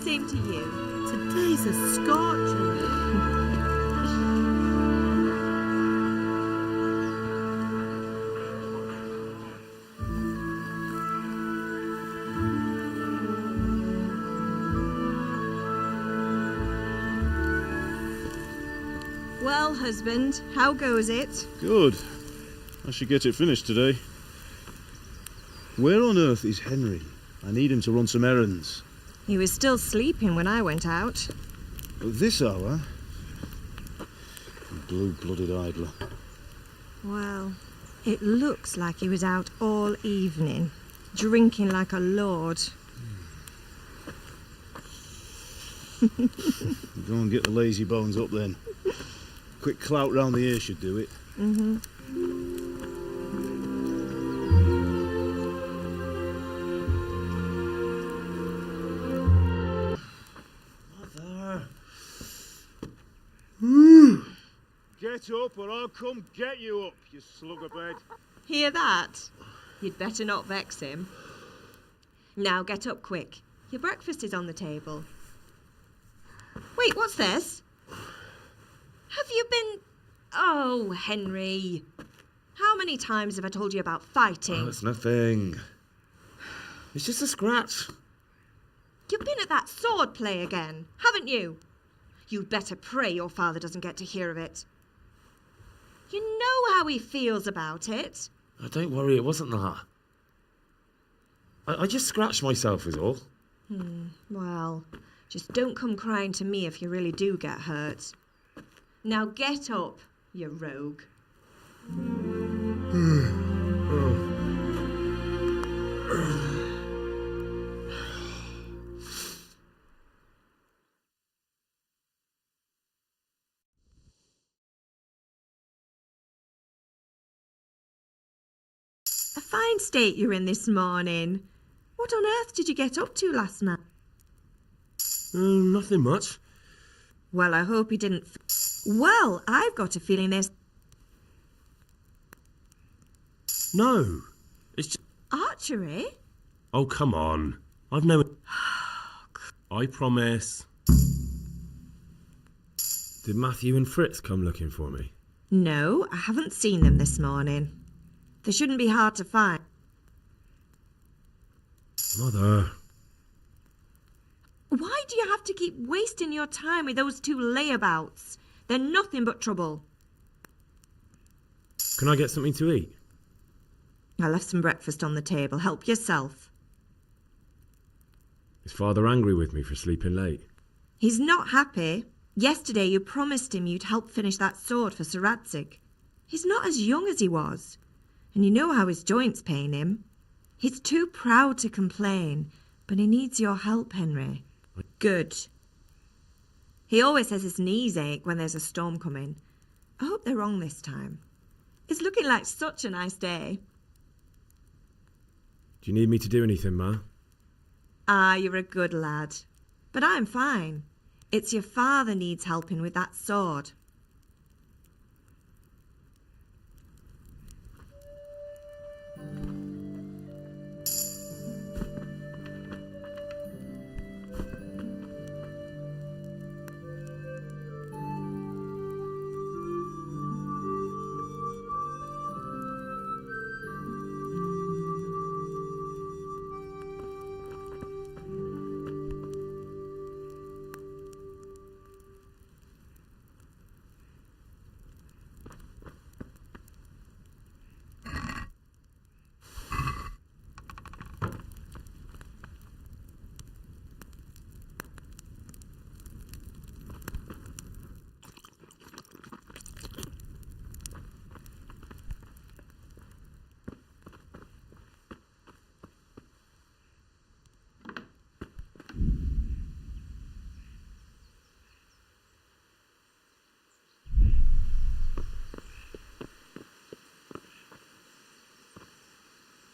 Same to you. Today's a scorcher. Well, husband, how goes it? Good. I should get it finished today. Where on earth is Henry? I need him to run some errands. He was still sleeping when I went out. At this hour? Blue-blooded idler. Well, it looks like he was out all evening, drinking like a lord. Go and get the lazy bones up then. Quick clout round the ear should do it. Mm-hmm. Mother! Get up or I'll come get you up, you sluggerbed. Hear that? You'd better not vex him. Now get up quick. Your breakfast is on the table. Wait, what's this? Have you been... Oh, Henry. How many times have I told you about fighting? Oh, it's nothing. It's just a scratch. You've been at that sword play again, haven't you? You'd better pray your father doesn't get to hear of it. You know how he feels about it. Oh, don't worry, it wasn't that. I just scratched myself is all. Well, just don't come crying to me if you really do get hurt. Now get up, you rogue. A fine state you're in this morning. What on earth did you get up to last night? Nothing much. Well, I hope he didn't... Well, I've got a feeling there's... No, it's just... Archery? Oh, come on. I've no... I promise. Did Matthew and Fritz come looking for me? No, I haven't seen them this morning. They shouldn't be hard to find. Mother. Why do you have to keep wasting your time with those two layabouts? They're nothing but trouble. Can I get something to eat? I left some breakfast on the table. Help yourself. Is Father angry with me for sleeping late? He's not happy. Yesterday you promised him you'd help finish that sword for Sir Radzig. He's not as young as he was. And you know how his joints pain him. He's too proud to complain, but he needs your help, Henry. Good. He always says his knees ache when there's a storm coming. I hope they're wrong this time. It's looking like such a nice day. Do you need me to do anything, Ma? Ah, you're a good lad. But I'm fine. It's your father needs helping with that sword.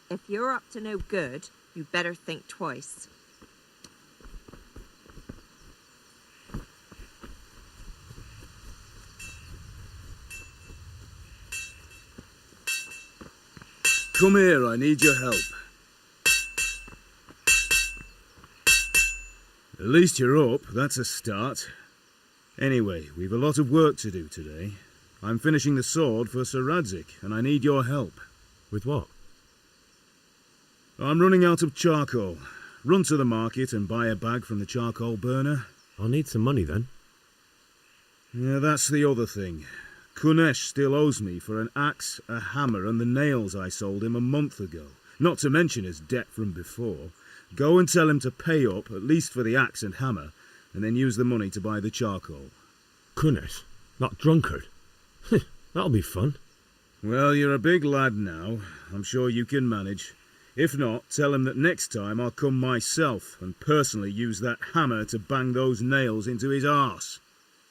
If you're up to no good, you better think twice. Come here, I need your help. At least you're up, that's a start. Anyway, we've a lot of work to do today. I'm finishing the sword for Sir Radzig, and I need your help. With what? I'm running out of charcoal. Run to the market and buy a bag from the charcoal burner. I'll need some money then. Yeah, that's the other thing. Kunesh still owes me for an axe, a hammer, and the nails I sold him a month ago. Not to mention his debt from before. Go and tell him to pay up, at least for the axe and hammer, and then use the money to buy the charcoal. Kunesh? That drunkard? That'll be fun. Well, you're a big lad now. I'm sure you can manage. If not, tell him that next time I'll come myself and personally use that hammer to bang those nails into his arse.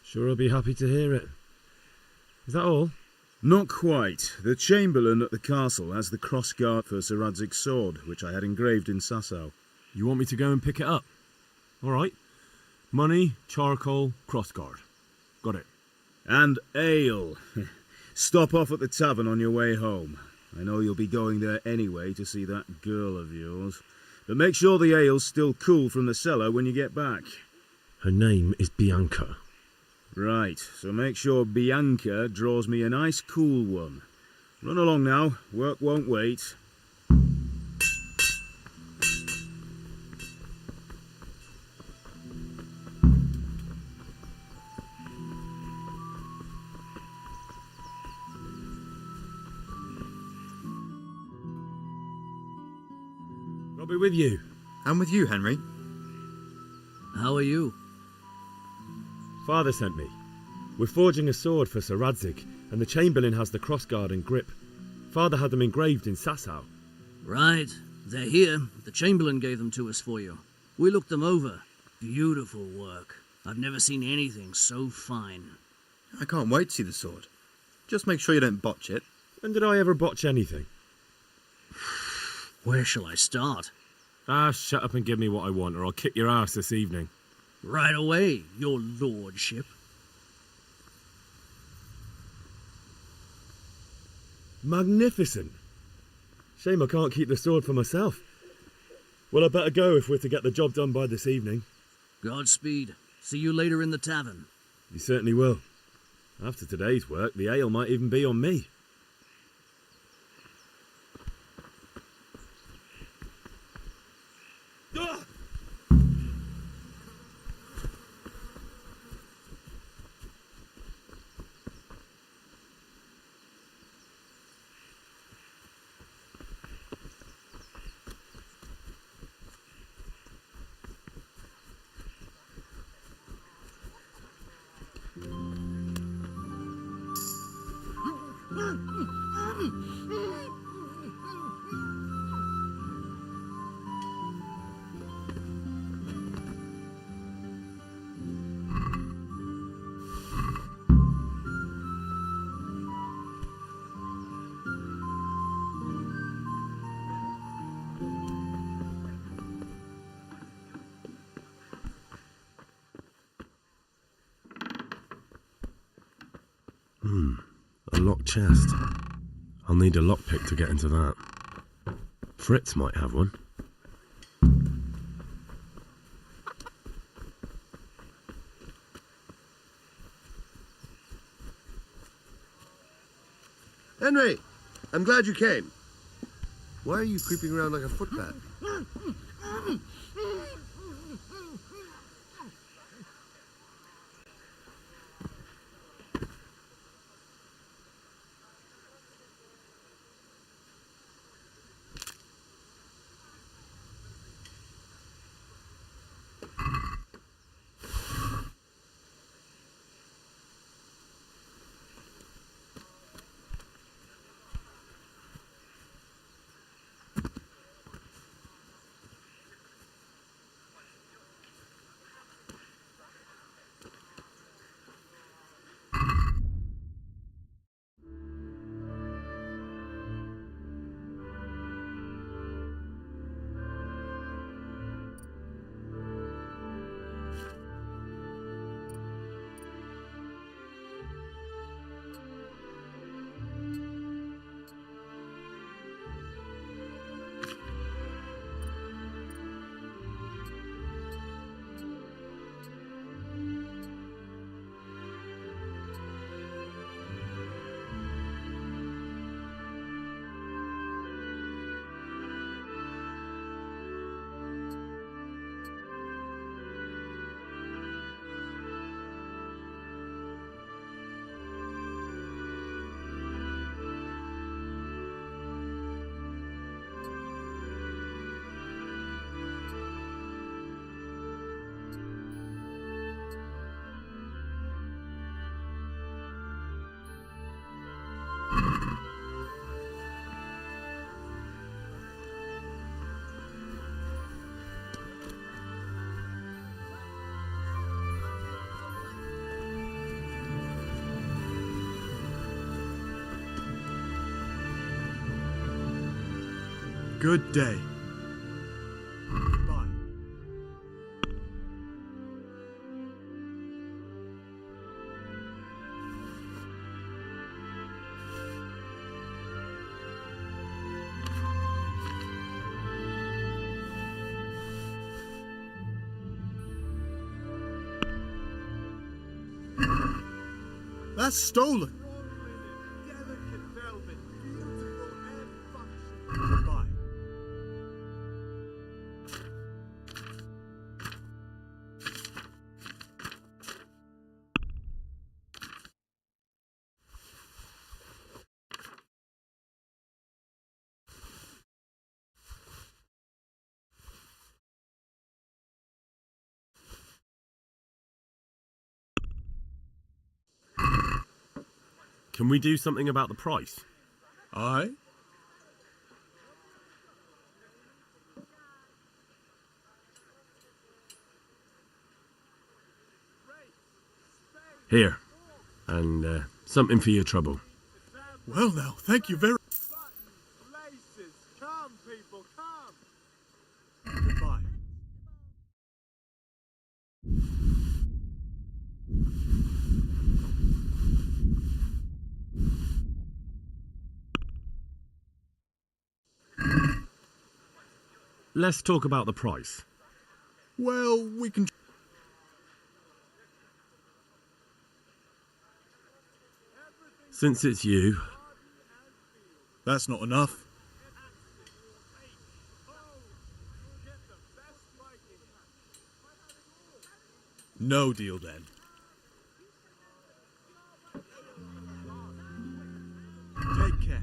Sure I'll be happy to hear it. Is that all? Not quite. The Chamberlain at the castle has the crossguard for Sir Radzig's sword, which I had engraved in Sasau. You want me to go and pick it up? All right. Money, charcoal, crossguard. Got it. And ale. Stop off at the tavern on your way home. I know you'll be going there anyway to see that girl of yours. But make sure the ale's still cool from the cellar when you get back. Her name is Bianca. Right, so make sure Bianca draws me a nice cool one. Run along now, work won't wait. I'll be with you. I'm with you, Henry. How are you? Father sent me. We're forging a sword for Sir Radzig, and the Chamberlain has the crossguard and grip. Father had them engraved in Sasau. Right. They're here. The Chamberlain gave them to us for you. We looked them over. Beautiful work. I've never seen anything so fine. I can't wait to see the sword. Just make sure you don't botch it. When did I ever botch anything? Where shall I start? Shut up and give me what I want, or I'll kick your ass this evening. Right away, your lordship. Magnificent. Shame I can't keep the sword for myself. Well, I better go if we're to get the job done by this evening. Godspeed. See you later in the tavern. You certainly will. After today's work, the ale might even be on me. A locked chest. I'll need a lockpick to get into that. Fritz might have one. Henry, I'm glad you came. Why are you creeping around like a footpad? good day. Goodbye. That's stolen. Goodbye. Can we do something about the price? Aye? Here. And something for your trouble. Well now, thank you very... Laces, come people, come! Goodbye. Let's talk about the price. Well, we can... Since it's you, That's not enough. No deal then. Take care.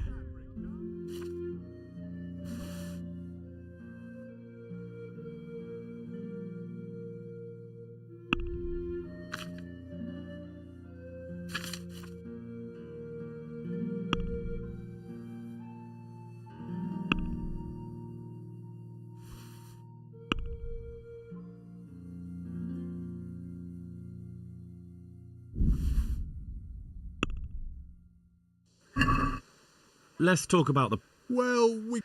let's talk about the... Well, we...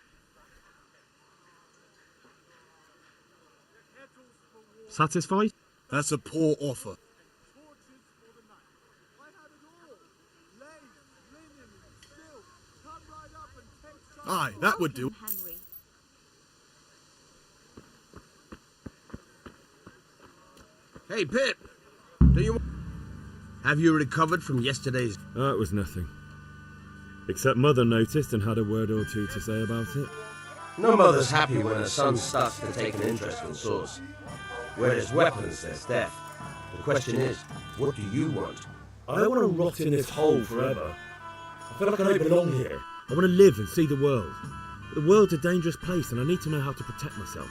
Satisfied? That's a poor offer. Aye, that would do. Henry. Hey, Pip! Have you recovered from yesterday's... It was nothing. Except Mother noticed and had a word or two to say about it. No mother's happy when her son starts to take an interest in swords. Where there's weapons, there's death. The question is, what do you want? I don't want to rot in this hole forever. I feel like I don't belong here. I want to live and see the world. But the world's a dangerous place and I need to know how to protect myself.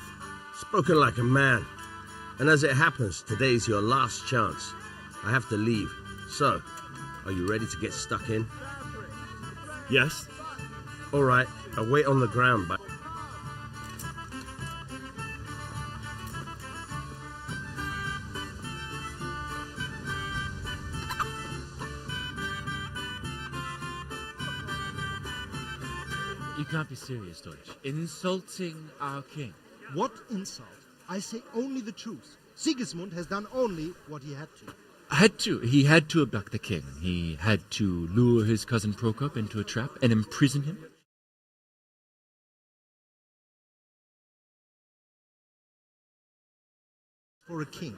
Spoken like a man. And as it happens, today's your last chance. I have to leave. So, are you ready to get stuck in? Yes? All right, I'll wait on the ground, but... You can't be serious, Deutsch. Insulting our king. What insult? I say only the truth. Sigismund has done only what he had to. He had to abduct the king. He had to lure his cousin Prokop into a trap and imprison him. For a king.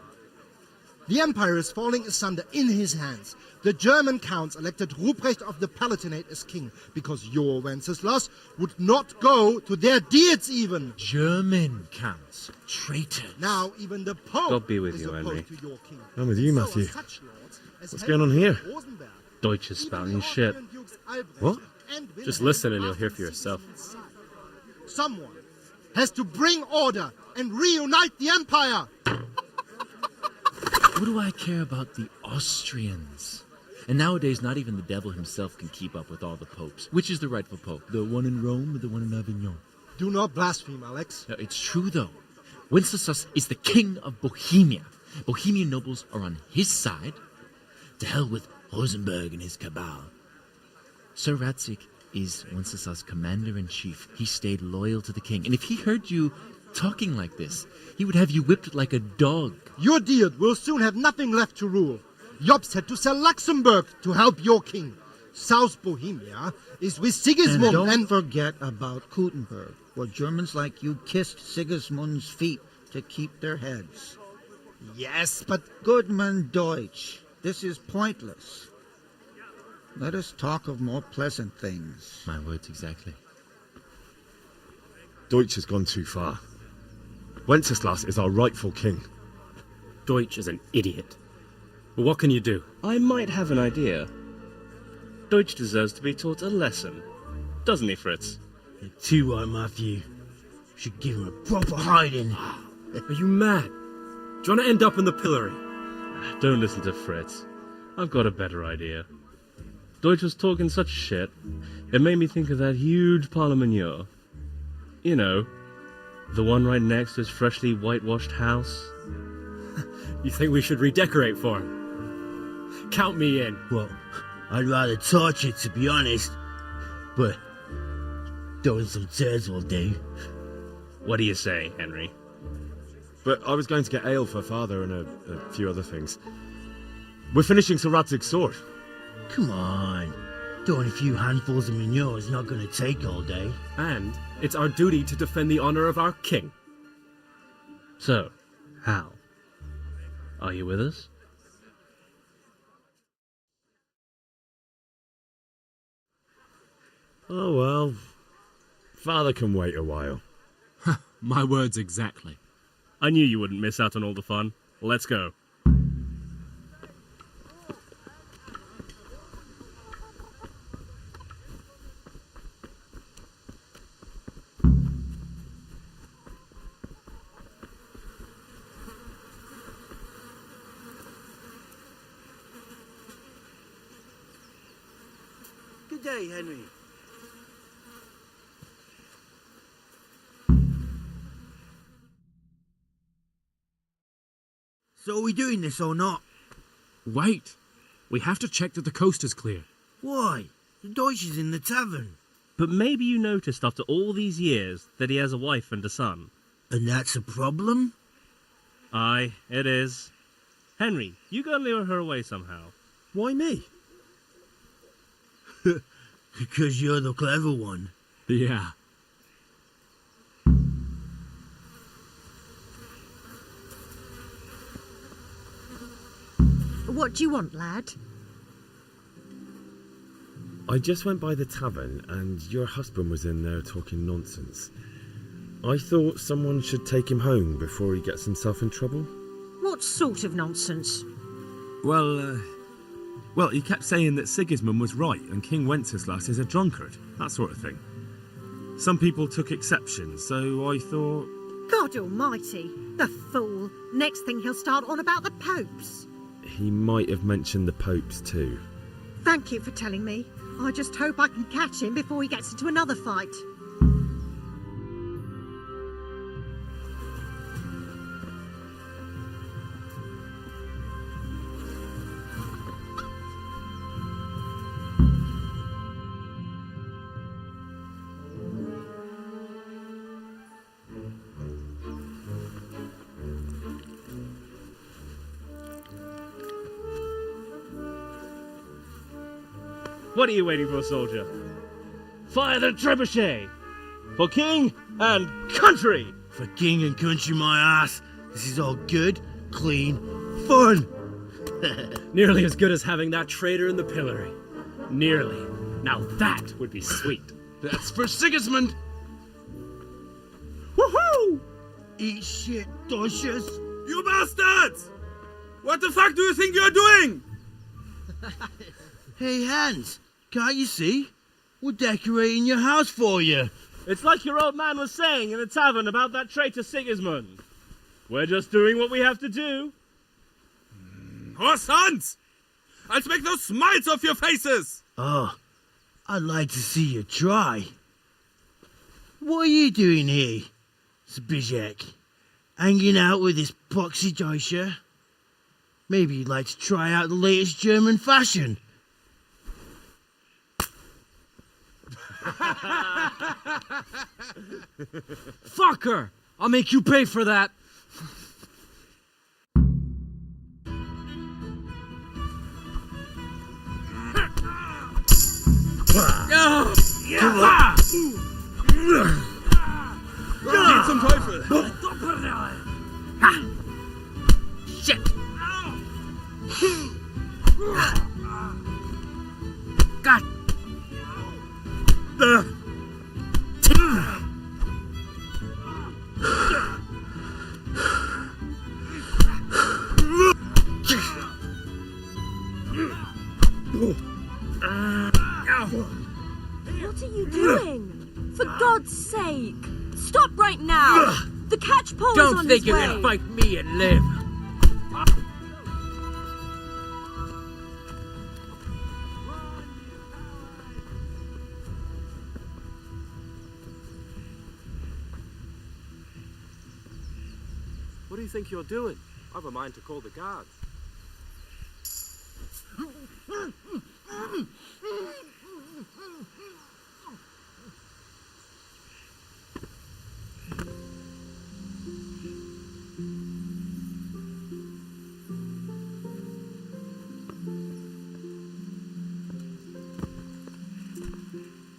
The empire is falling asunder in his hands. The German counts elected Ruprecht of the Palatinate as king because your Wenceslas would not go to their deeds even. German counts. Traitors. Now even the Pope God be with is you, opposed Henry. to your king. I'm with you, So are Matthew. such lords as What's going on here? Rosenberg. Deutsch is spouting shit. What? Just listen and you'll hear for yourself. Someone has to bring order and reunite the empire. What do I care about the Austrians? And nowadays, not even the devil himself can keep up with all the popes. Which is the rightful pope? The one in Rome or the one in Avignon? Do not blaspheme, Alex. No, it's true, though. Wenceslas is the king of Bohemia. Bohemian nobles are on his side. To hell with Rosenberg and his cabal. Sir Radzik is Wenceslaus commander-in-chief. He stayed loyal to the king. And if he heard you talking like this, he would have you whipped like a dog. Your Diet will soon have nothing left to rule. Jobst had to sell Luxembourg to help your king. South Bohemia is with Sigismund And don't forget about Kuttenberg, where Germans like you kissed Sigismund's feet to keep their heads. Yes, but... Goodman Deutsch, this is pointless. Let us talk of more pleasant things. My words exactly. Deutsch has gone too far. Wenceslas is our rightful king. Deutsch is an idiot. But what can you do? I might have an idea. Deutsch deserves to be taught a lesson. Doesn't he, Fritz? You're too right, Matthew. Should give him a proper hiding. Are you mad? Do you want to end up in the pillory? Don't listen to Fritz. I've got a better idea. Deutsch was talking such shit, it made me think of that huge parliament. You know, the one right next to his freshly whitewashed house. You think we should redecorate for him? Count me in. Well, I'd rather torch it, to be honest. But throwing some tears will do. What do you say, Henry? But I was going to get ale for father and a few other things. We're finishing Sir Radzig's sword. Come on. Throwing a few handfuls of manure is not going to take all day. And it's our duty to defend the honor of our king. So, Hal, are you with us? Oh well, father can wait a while. My words exactly. I knew you wouldn't miss out on all the fun. Let's go. Good day, Henry. So are we doing this or not? Wait. We have to check that the coast is clear. Why? The Deutsch is in the tavern. But maybe you noticed after all these years that he has a wife and a son. And that's a problem? Aye, it is. Henry, you go lure her away somehow. Why me? Because you're the clever one. Yeah. What do you want, lad? I just went by the tavern and your husband was in there talking nonsense. I thought someone should take him home before he gets himself in trouble. What sort of nonsense? Well, he kept saying that Sigismund was right and King Wenceslas is a drunkard, that sort of thing. Some people took exception, so I thought... God almighty, the fool. Next thing he'll start on about the popes. He might have mentioned the popes too. Thank you for telling me. I just hope I can catch him before he gets into another fight. What are you waiting for, soldier? Fire the trebuchet! For king and country! For king and country, my ass. This is all good, clean, fun. Nearly as good as having that traitor in the pillory. Nearly. Now that would be sweet. That's for Sigismund! Woohoo! Eat shit, Deutsches. You bastards! What the fuck do you think you're doing? Hey, Hans, can't you see? We're decorating your house for you. It's like your old man was saying in the tavern about that traitor Sigismund. We're just doing what we have to do. Oh, sons! I'll make those smiles off your faces! Oh, I'd like to see you try. What are you doing here, Zbigniew? Hanging out with this poxy Deutscher? Maybe you'd like to try out the latest German fashion. Fucker! I'll make you pay for that. Geh zum Teufel! Shit! God! What are you doing? For God's sake! Stop right now! The catch pole is Don't on think his you're way. gonna fight me and live. What do you think you're doing? I've a mind to call the guards.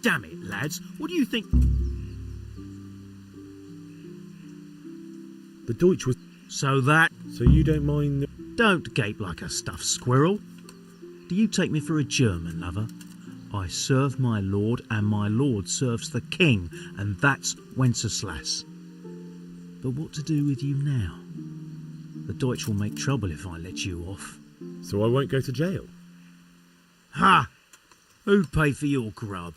Damn it, lads. What do you think? The Deutsch was... So that... So you don't mind... Don't gape like a stuffed squirrel. Do you take me for a German, lover? I serve my lord, and my lord serves the king, and that's Wenceslas. But what to do with you now? The Deutsch will make trouble if I let you off. So I won't go to jail? Ha! Who'd pay for your grub?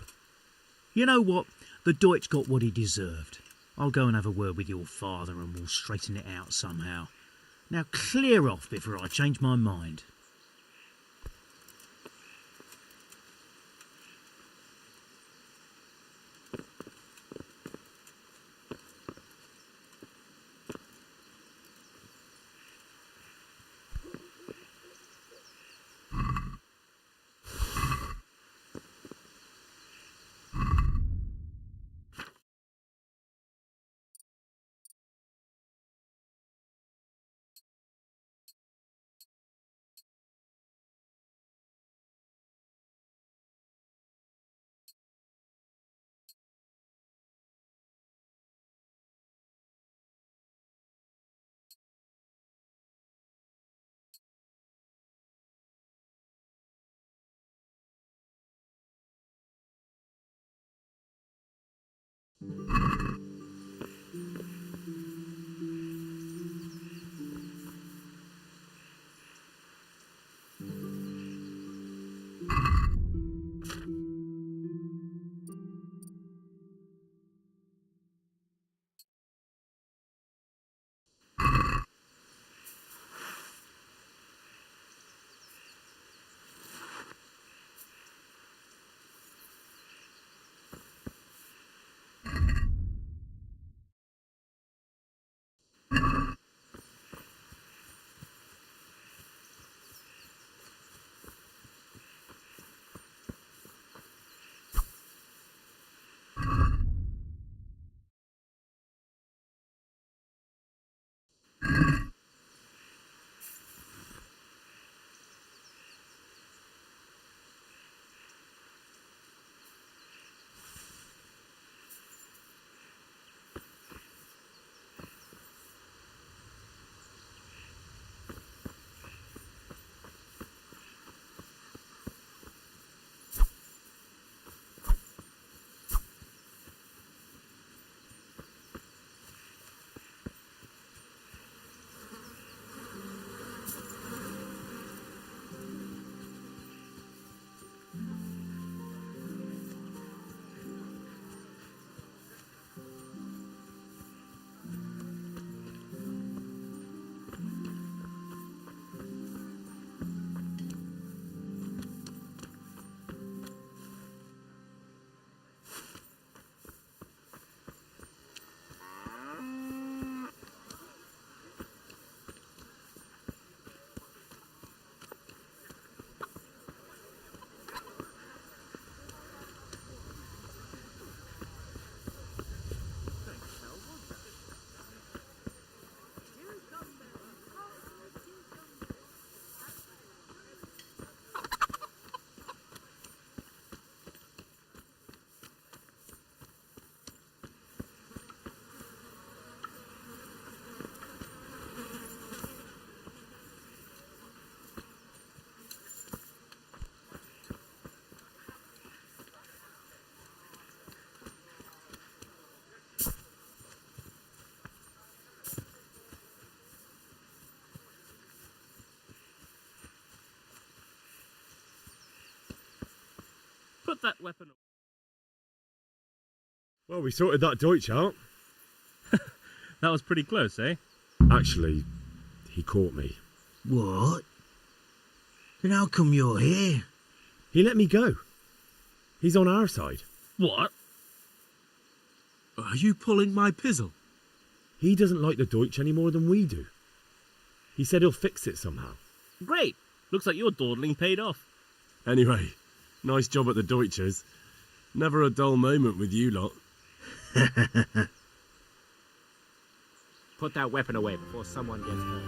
You know what? The Deutsch got what he deserved. I'll go and have a word with your father and we'll straighten it out somehow. Now clear off before I change my mind. Put that weapon away. Well, we sorted that Deutsch out. That was pretty close, eh? Actually, he caught me. What? Then how come you're here? He let me go. He's on our side. What? Are you pulling my pizzle? He doesn't like the Deutsch any more than we do. He said he'll fix it somehow. Great. Looks like your dawdling paid off. Anyway, nice job at the Deutschers. Never a dull moment with you lot. Put that weapon away before someone gets hurt.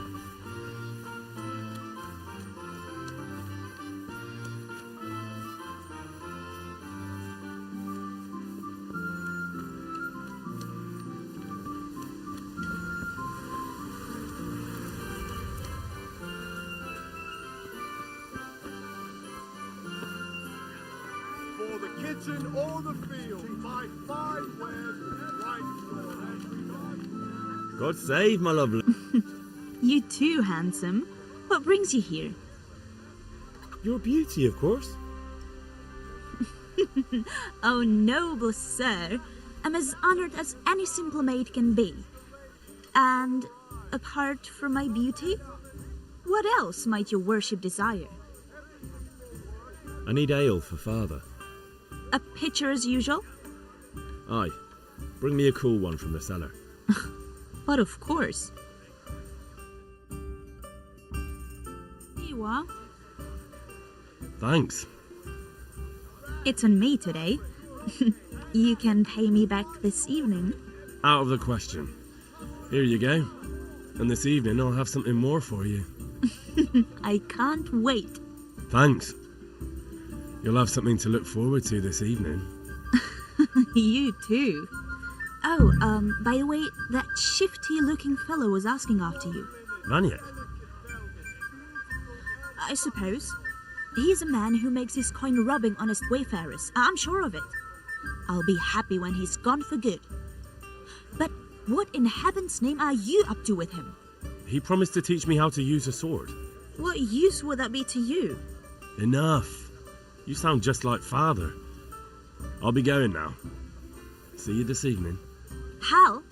For the kitchen or the field, buy 5 wares right for God save my lovely. You too, handsome. What brings you here? Your beauty, of course. Oh, noble sir. I'm as honored as any simple maid can be. And apart from my beauty, what else might your worship desire? I need ale for father. A pitcher as usual? Aye. Bring me a cool one from the cellar. But of course. Here you are. Thanks. It's on me today. You can pay me back this evening. Out of the question. Here you go. And this evening I'll have something more for you. I can't wait. Thanks. You'll have something to look forward to this evening. You too. Oh, by the way, that shifty-looking fellow was asking after you. Vanya? I suppose. He's a man who makes his coin robbing honest wayfarers. I'm sure of it. I'll be happy when he's gone for good. But what in heaven's name are you up to with him? He promised to teach me how to use a sword. What use would that be to you? Enough. You sound just like father. I'll be going now. See you this evening. Hal,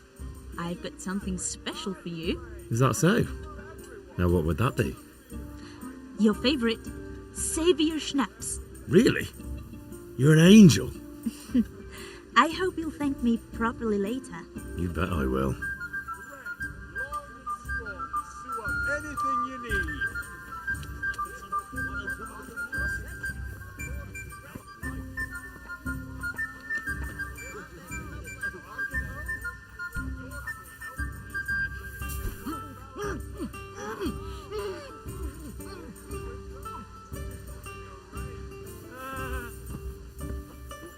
I've got something special for you. Is that so? Now what would that be? Your favorite, Savior Schnapps. Really? You're an angel. I hope you'll thank me properly later. You bet I will. anything you need.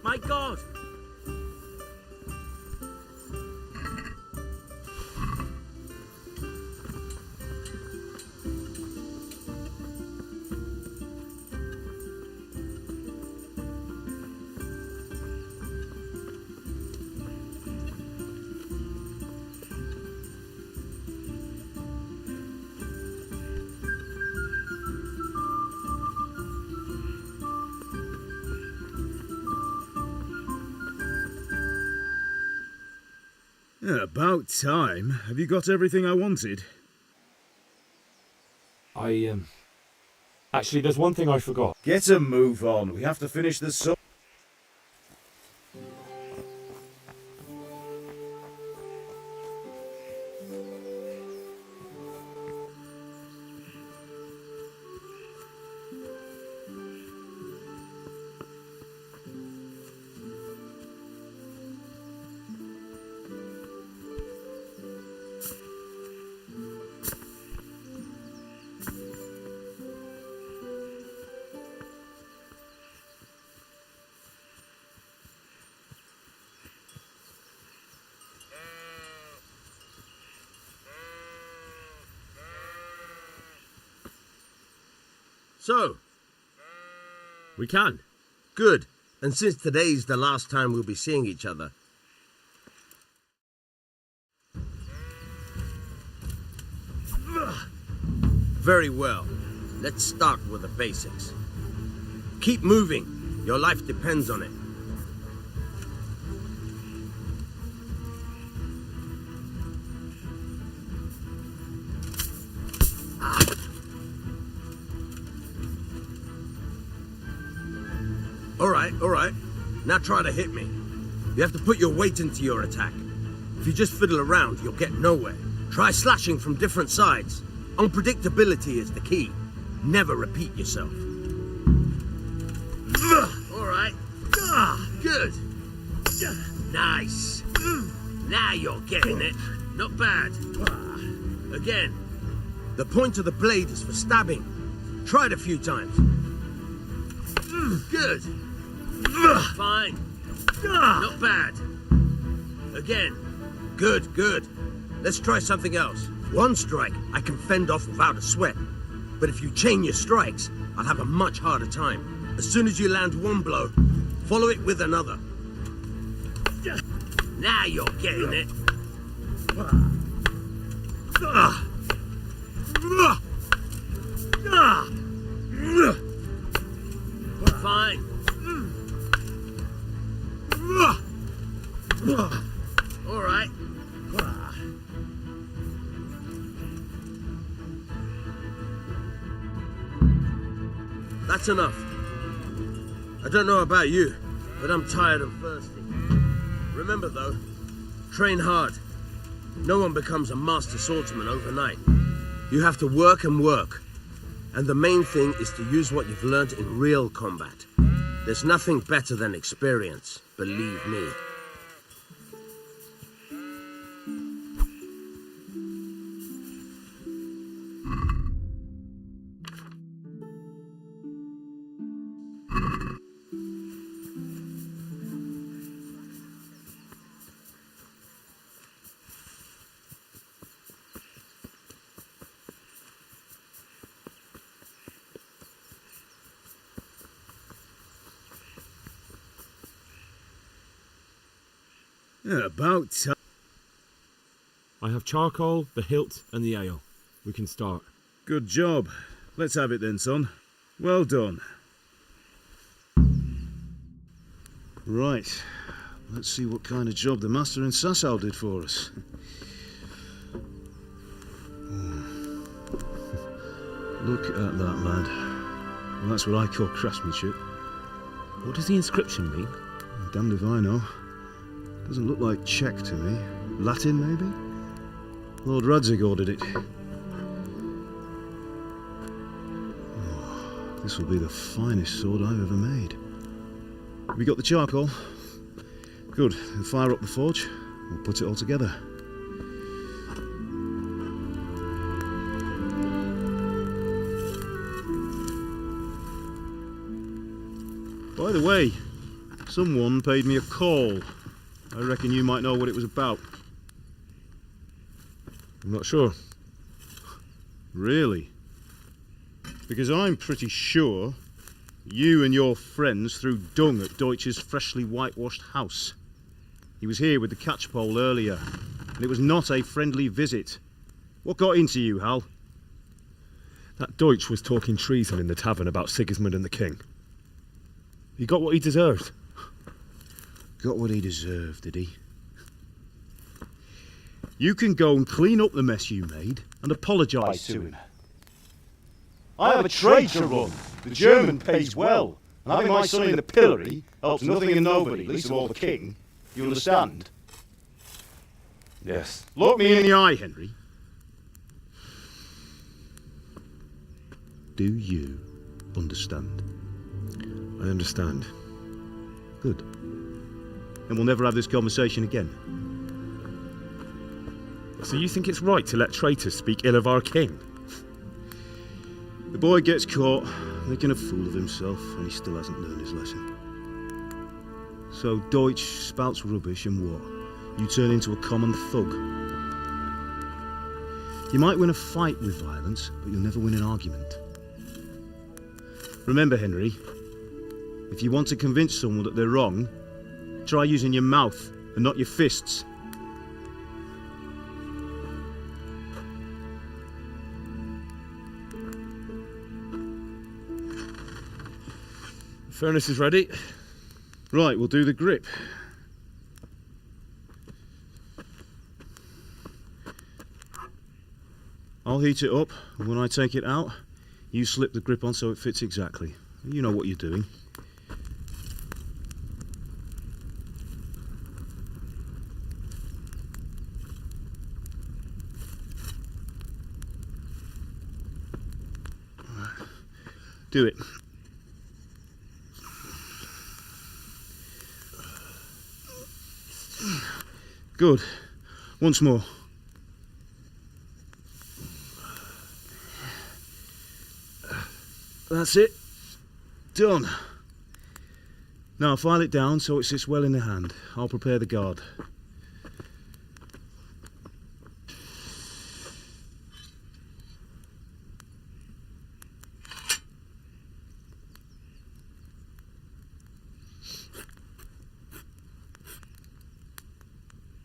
My God! About time. Have you got everything I wanted? Actually, there's one thing I forgot. Get a move on. We have to finish this song. So, we can. Good. And since today's the last time we'll be seeing each other. Very well. Let's start with the basics. Keep moving. Your life depends on it. All right. Now try to hit me. You have to put your weight into your attack. If you just fiddle around, you'll get nowhere. Try slashing from different sides. Unpredictability is the key. Never repeat yourself. All right. Good. Nice. Now you're getting it. Not bad. Again. The point of the blade is for stabbing. Try it a few times. Good. Fine. Not bad. Again. Good. Let's try something else. One strike I can fend off without a sweat. But if you chain your strikes, I'll have a much harder time. As soon as you land one blow, follow it with another. Now you're getting it. Fine. All right. That's enough. I don't know about you, but I'm tired and thirsty. Remember though, train hard. No one becomes a master swordsman overnight. You have to work and work. And the main thing is to use what you've learned in real combat. There's nothing better than experience, believe me. About time. I have charcoal, the hilt, and the ale. We can start. Good job. Let's have it then, son. Well done. Right. Let's see what kind of job the master in Sasau did for us. Look at that, lad. Well, that's what I call craftsmanship. What does the inscription mean? Damned if I know. Doesn't look like Czech to me. Latin, maybe? Lord Radzig ordered it. Oh, this will be the finest sword I've ever made. Have you got the charcoal? Good. Then fire up the forge. We'll put it all together. By the way, someone paid me a call. I reckon you might know what it was about. I'm not sure. Really? Because I'm pretty sure you and your friends threw dung at Deutsch's freshly whitewashed house. He was here with the catchpole earlier, and it was not a friendly visit. What got into you, Hal? That Deutsch was talking treason in the tavern about Sigismund and the king. He got what he deserved. Got what he deserved, did he? You can go and clean up the mess you made and apologise to him. I have a trade to run. The German pays well. And having my son in the pillory helps nothing and nobody, least of all the king. You understand? Yes. Look me in the eye, Henry. Do you understand? I understand. Good. Then we'll never have this conversation again. So you think it's right to let traitors speak ill of our king? The boy gets caught, making a fool of himself, and he still hasn't learned his lesson. So Deutsch spouts rubbish, and what? You turn into a common thug. You might win a fight with violence, but you'll never win an argument. Remember, Henry, if you want to convince someone that they're wrong, try using your mouth and not your fists. Furnace is ready. Right, we'll do the grip. I'll heat it up, and when I take it out, you slip the grip on so it fits exactly. You know what you're doing. Do it. Good. Once more. That's it. Done. Now file it down so it sits well in the hand. I'll prepare the guard.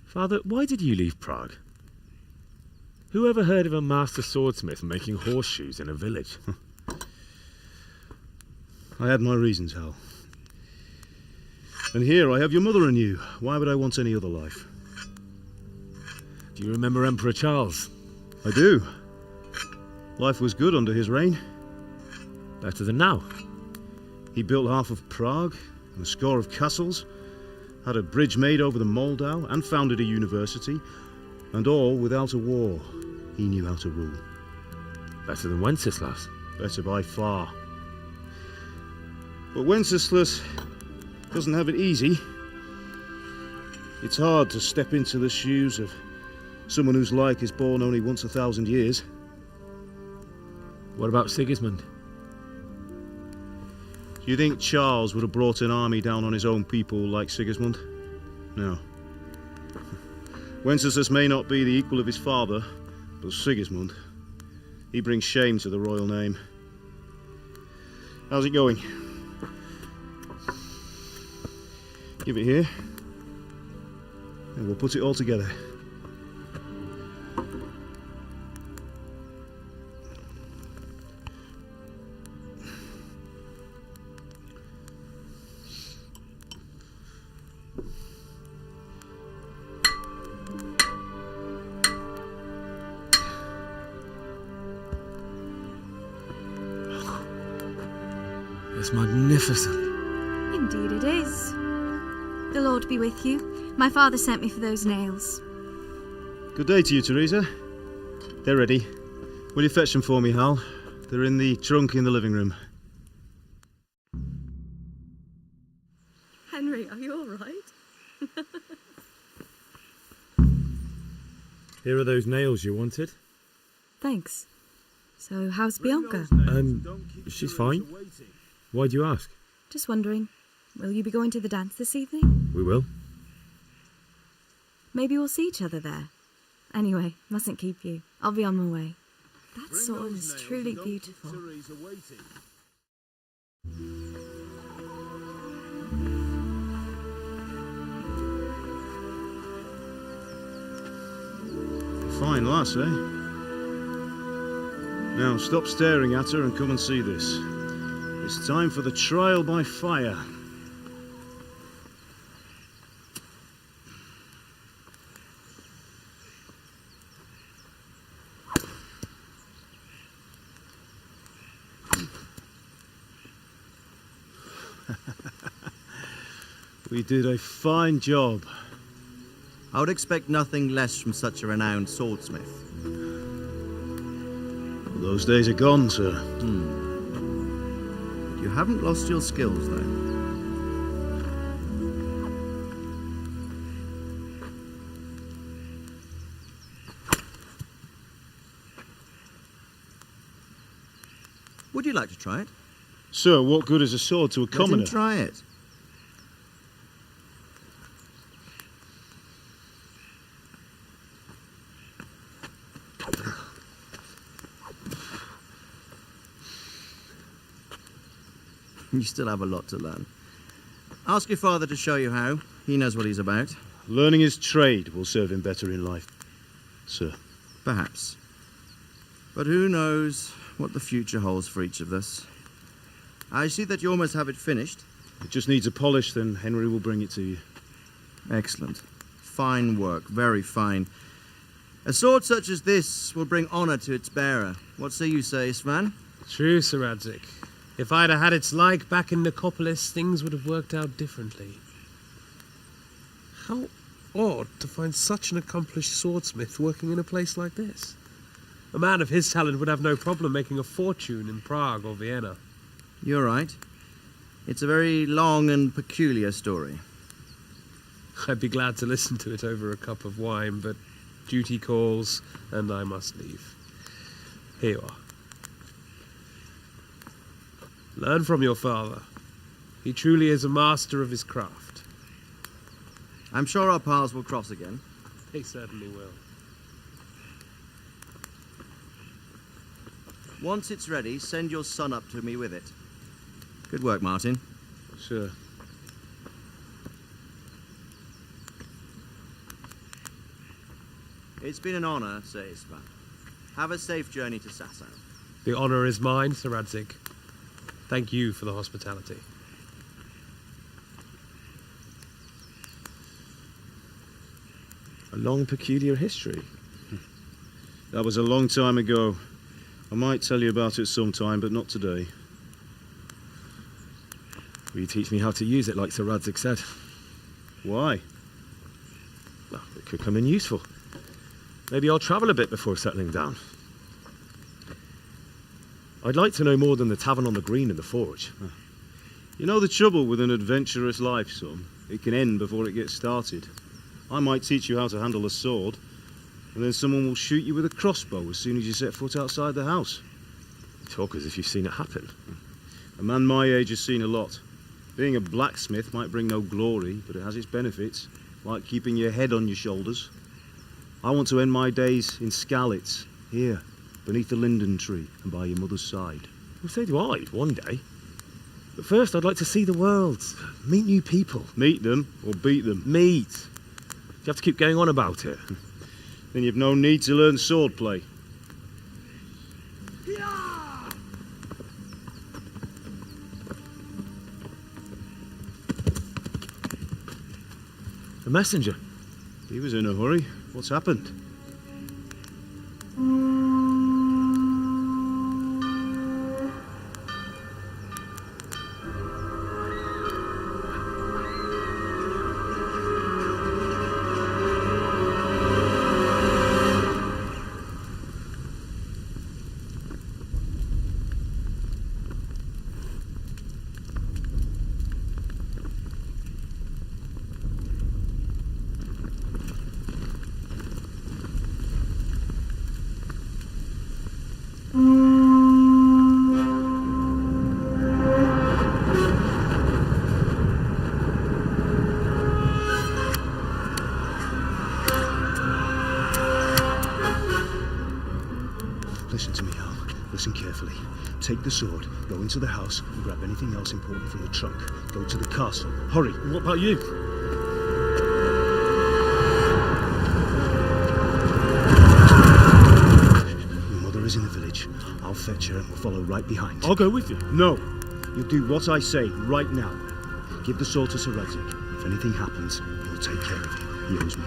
Father, why did you leave Prague? Who ever heard of a master swordsmith making horseshoes in a village? I had my reasons, Hal. And here I have your mother and you. Why would I want any other life? Do you remember Emperor Charles? I do. Life was good under his reign. Better than now. He built half of Prague and a score of castles, had a bridge made over the Moldau, and founded a university, and all without a war. He knew how to rule. Better than Wenceslas. Better by far. But Wenceslas doesn't have it easy. It's hard to step into the shoes of someone whose like is born only once 1,000 years. What about Sigismund? Do you think Charles would have brought an army down on his own people like Sigismund? No. Wenceslas may not be the equal of his father, but Sigismund, he brings shame to the royal name. How's it going? Give it here, and we'll put it all together. It's magnificent. Indeed it is. The Lord be with you. My father sent me for those nails. Good day to you, Teresa. They're ready. Will you fetch them for me, Hal? They're in the trunk in the living room. Henry, are you all right? Here are those nails you wanted. Thanks. So, how's Bianca? She's fine. Why do you ask? Just wondering, will you be going to the dance this evening? We will. Maybe we'll see each other there. Anyway, mustn't keep you. I'll be on my way. That sword is truly beautiful. Fine lass, eh? Now stop staring at her and come and see this. It's time for the trial by fire. We did a fine job. I would expect nothing less from such a renowned swordsmith. Well, those days are gone, sir. You haven't lost your skills, though. Would you like to try it? Sir, what good is a sword to a commoner? Let him try it. You still have a lot to learn. Ask your father to show you how. He knows what he's about. Learning his trade will serve him better in life, sir. Perhaps. But who knows what the future holds for each of us. I see that you almost have it finished. It just needs a polish, then Henry will bring it to you. Excellent. Fine work, very fine. A sword such as this will bring honour to its bearer. What say you, Svan? True, Sir Radzig. If I'd have had its like back in Nicopolis, things would have worked out differently. How odd to find such an accomplished swordsmith working in a place like this. A man of his talent would have no problem making a fortune in Prague or Vienna. You're right. It's a very long and peculiar story. I'd be glad to listen to it over a cup of wine, but duty calls, and I must leave. Here you are. Learn from your father. He truly is a master of his craft. I'm sure our paths will cross again. He certainly will. Once it's ready, send your son up to me with it. Good work, Martin. Sure. It's been an honour, Sir Istvan. Have a safe journey to Sasau. The honour is mine, Sir Radzig. Thank you for the hospitality. A long, peculiar history. That was a long time ago. I might tell you about it sometime, but not today. Will you teach me how to use it like Sir Radzig said? Why? Well, it could come in useful. Maybe I'll travel a bit before settling down. I'd like to know more than the tavern on the green and the forge. You know the trouble with an adventurous life, son? It can end before it gets started. I might teach you how to handle a sword, and then someone will shoot you with a crossbow as soon as you set foot outside the house. You talk as if you've seen it happen. A man my age has seen a lot. Being a blacksmith might bring no glory, but it has its benefits, like keeping your head on your shoulders. I want to end my days in Skalitz, here, beneath the linden tree and by your mother's side. Well, so do I, one day. But first I'd like to see the world, meet new people. Meet them or beat them? Meet. You have to keep going on about it. Then you've no need to learn swordplay. A messenger. He was in a hurry. What's happened? Listen to me, Hal. Listen carefully. Take the sword, go into the house, and grab anything else important from the trunk. Go to the castle. Hurry. And what about you? Your mother is in the village. I'll fetch her and we'll follow right behind. I'll go with you. No. You'll do what I say right now. Give the sword to Sir Radzig. If anything happens, he'll take care of you. He owes me.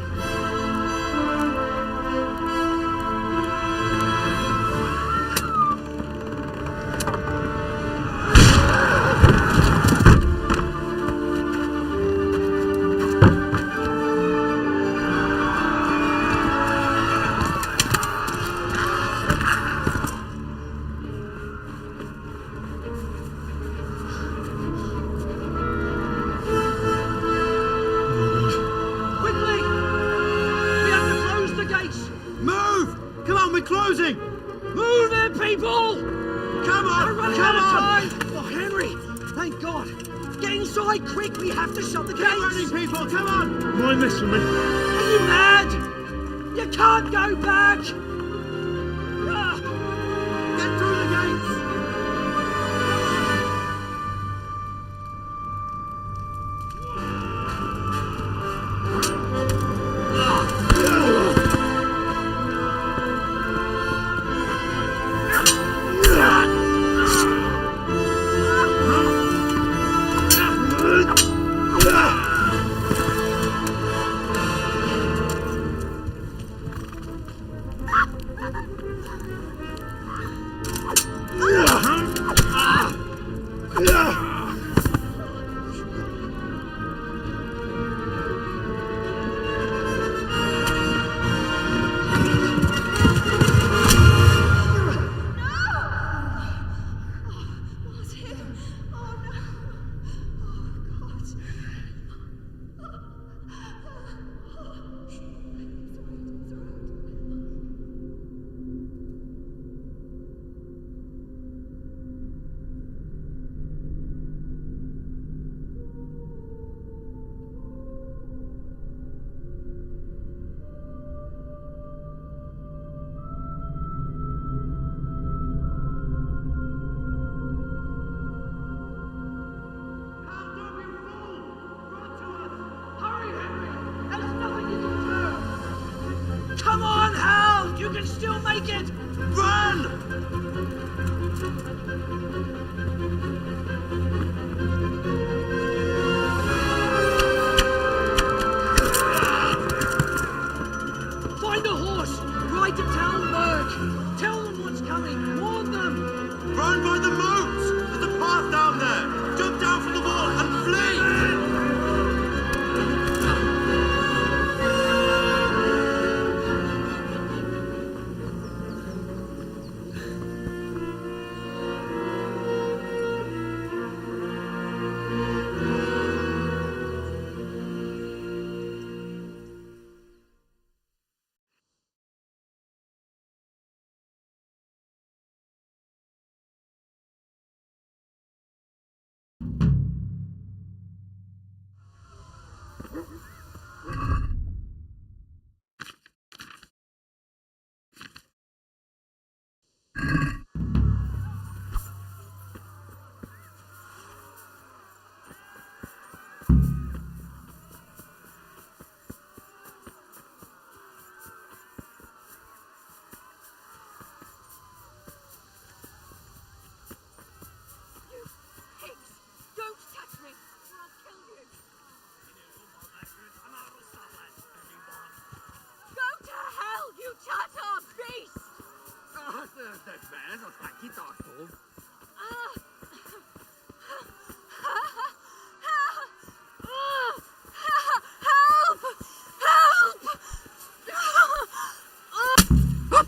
Come on, Hal! You can still make it! Run! Find a horse! Ride to Talmberg! Tell them what's coming! Warn them! Run by the moat! There's a path down there! Jump down from the wall and flee!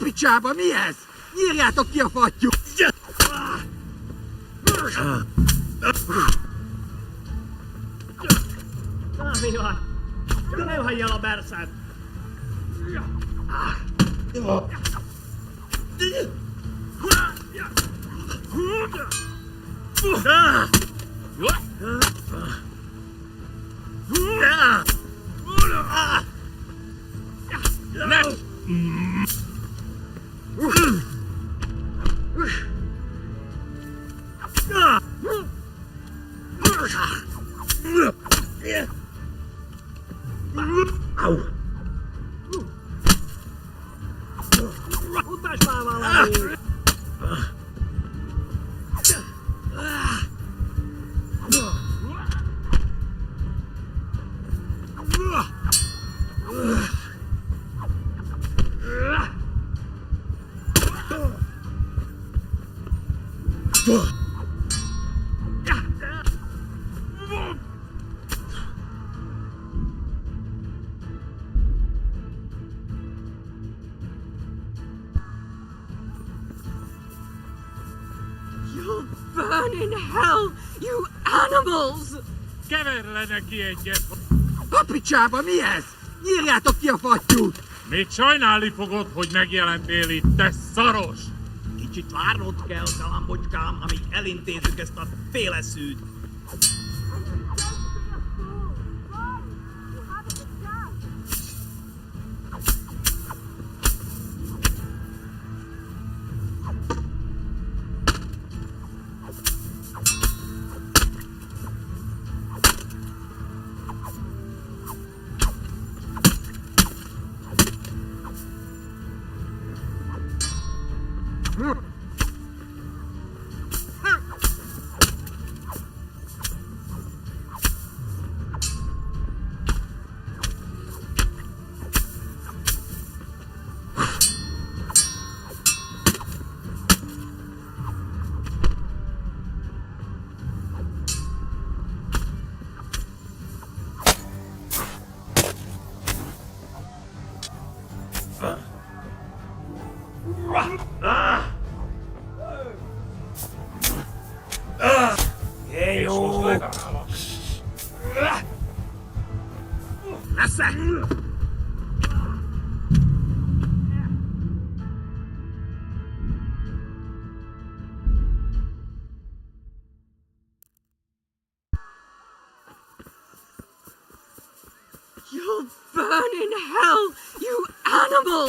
Picsába, mi ez? Nyírjátok ki a fattyút! Na, mi van? Csak ne hagyjál a berszed! You'll burn in hell, you animals! Keverlenek ki egyet. A picsába, mi ez? Nyírjátok ki a fattyút! Még sajnálni fogod, hogy megjelentél itt, te szaros! Kicsit várnod kell, galambocskám, amíg elintézzük ezt a féleszűt. You'll burn in hell, you animal!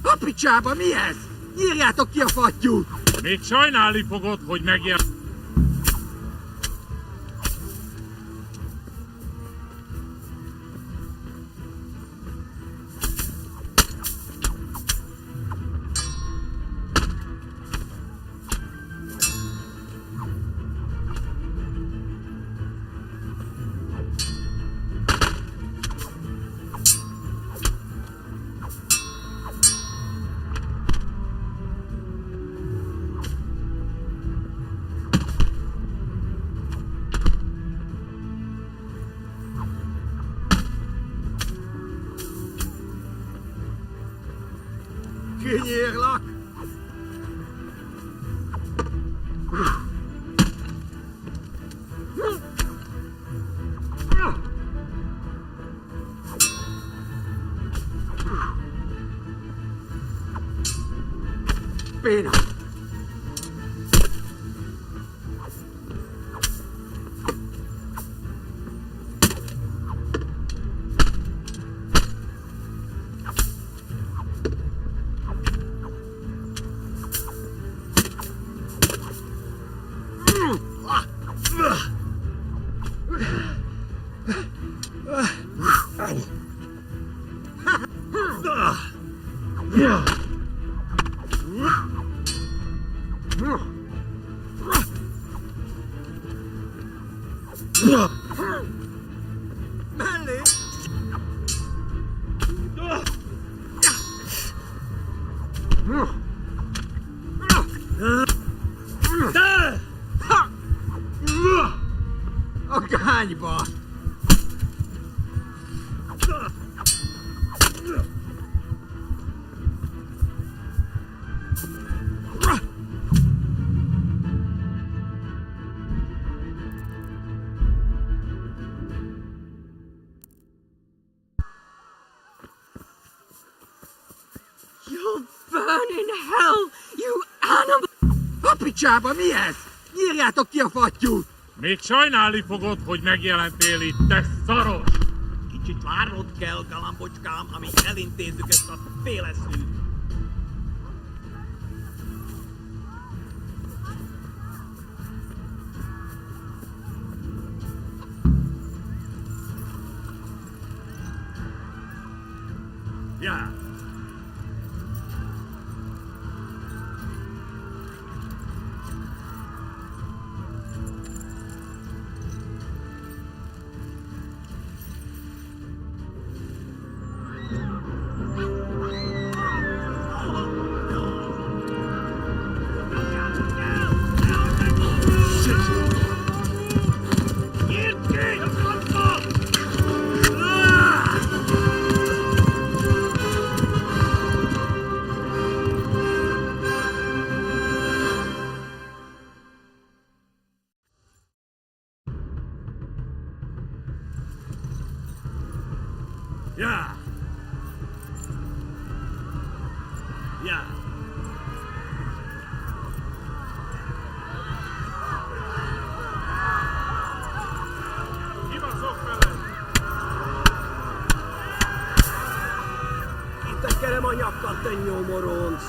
A picsába mi ez? Írjátok ki a fattyút! Még sajnálni fogod, hogy megjel... Kinyírlak! Béna! Mellé! A gányba! You'll burn in hell, you animal! A picsába mi ez? Írjátok ki a fattyút! Még sajnálni fogod, hogy megjelentél itt, te szaros! Kicsit várnod kell, galambocskám, amíg elintézzük ezt a féleszűt. Ja! Ja! Ja! Kibaszok veled! Itt a kerem a nyakkad, te nyomoronc!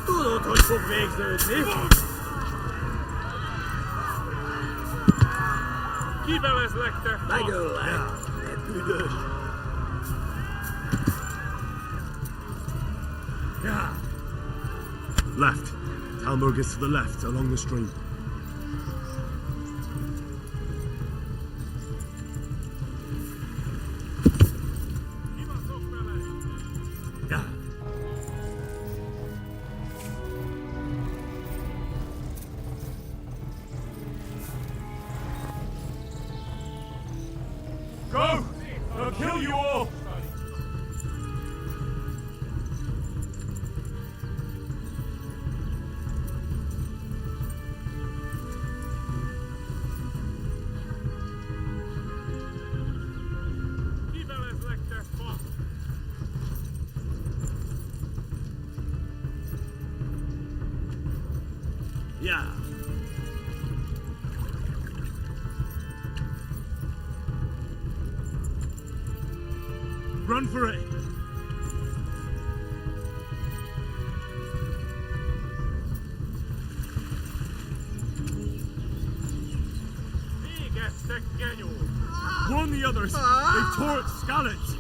Tudod, hogy fog végződni? Kivelezlek, te fasz! Megöllek! Te büdös! Yeah. Left. Talmud is to the left, along the stream. Yeah. Go! I'll kill you all! Yeah. Run for it! Warn the others! They tore its scallops!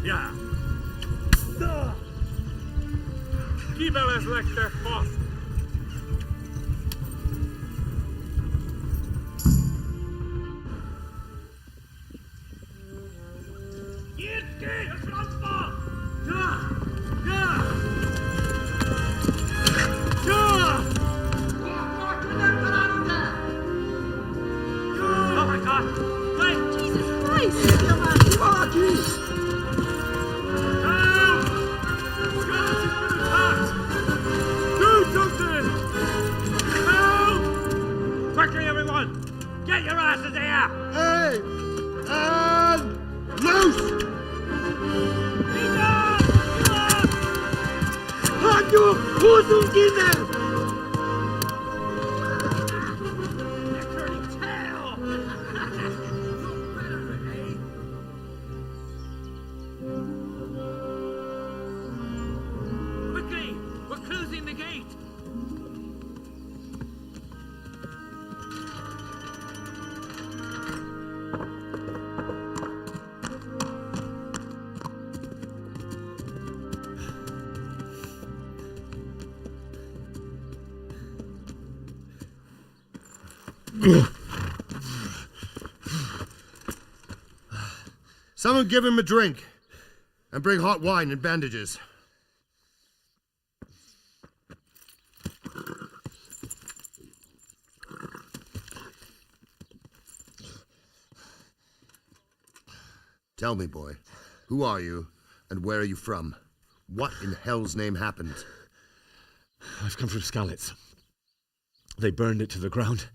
Ja. Kiebel is lekker vast. Quickly, everyone! Get your asses here! Hey! And loose! Hadu, Husungine! Quickly! We're closing the gate! Someone give him a drink. And bring hot wine and bandages. Tell me, boy, who are you and where are you from? What in hell's name happened? I've come from Skalitz. They burned it to the ground.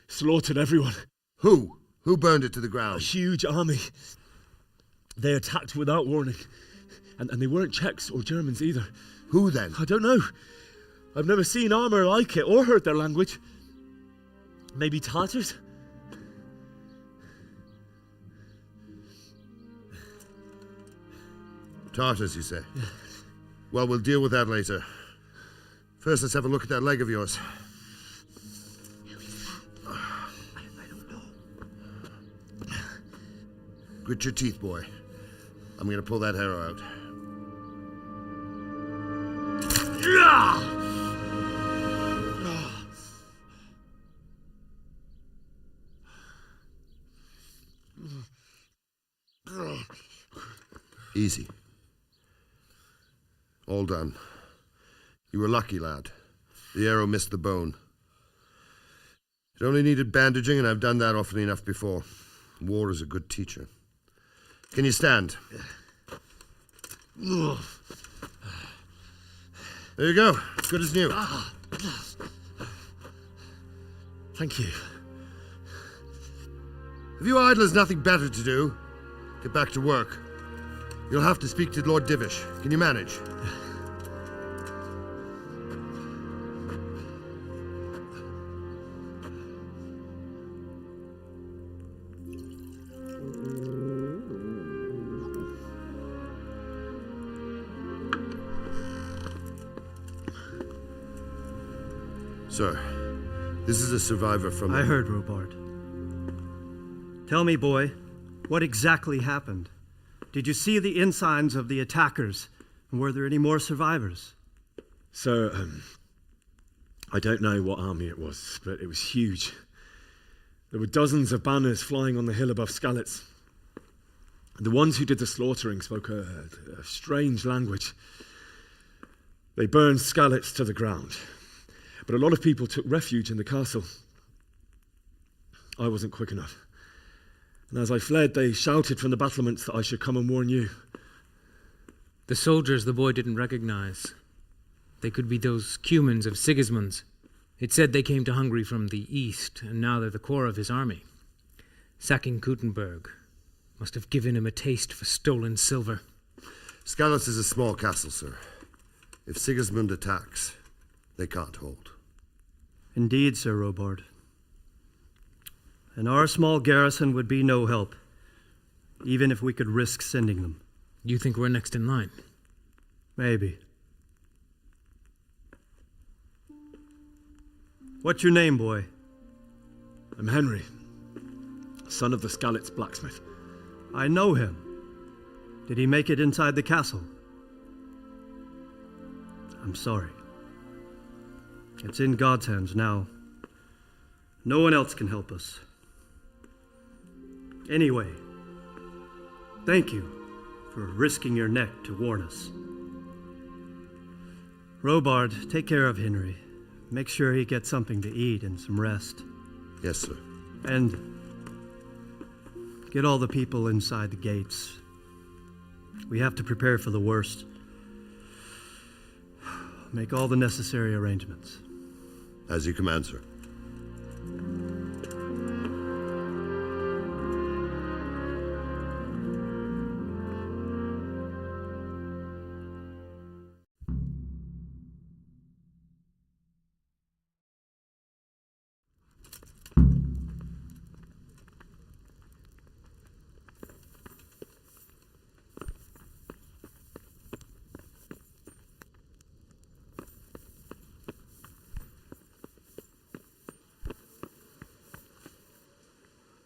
Slaughtered everyone. Who? Who burned it to the ground? A huge army. They attacked without warning. And they weren't Czechs or Germans either. Who then? I don't know. I've never seen armor like it or heard their language. Maybe Tatars? Tartars, you say? Yeah. Well, we'll deal with that later. First, let's have a look at that leg of yours. I don't know. Grit your teeth, boy. I'm going to pull that arrow out. Easy. All done. You were lucky, lad. The arrow missed the bone. It only needed bandaging, and I've done that often enough before. War is a good teacher. Can you stand? There you go. Good as new. Thank you. If you idlers nothing better to do, get back to work. You'll have to speak to Lord Divish. Can you manage? Sir, this is a survivor from... I heard, Robart. Tell me, boy, what exactly happened? Did you see the ensigns of the attackers? And were there any more survivors? So, I don't know what army it was, but it was huge. There were dozens of banners flying on the hill above Skalitz. The ones who did the slaughtering spoke a strange language. They burned Skalitz to the ground. But a lot of people took refuge in the castle. I wasn't quick enough. And as I fled, they shouted from the battlements that I should come and warn you. The soldiers the boy didn't recognize. They could be those Cumans of Sigismund's. It said they came to Hungary from the east, and now they're the core of his army. Sacking Gutenberg must have given him a taste for stolen silver. Skalitz is a small castle, sir. If Sigismund attacks, they can't hold. Indeed, Sir Robard. And our small garrison would be no help, even if we could risk sending them. You think we're next in line? Maybe. What's your name, boy? I'm Henry, son of the Skalitz blacksmith. I know him. Did he make it inside the castle? I'm sorry. It's in God's hands now. No one else can help us. Anyway, thank you for risking your neck to warn us. Robard, take care of Henry. Make sure he gets something to eat and some rest. Yes, sir. And get all the people inside the gates. We have to prepare for the worst. Make all the necessary arrangements. As you command, sir.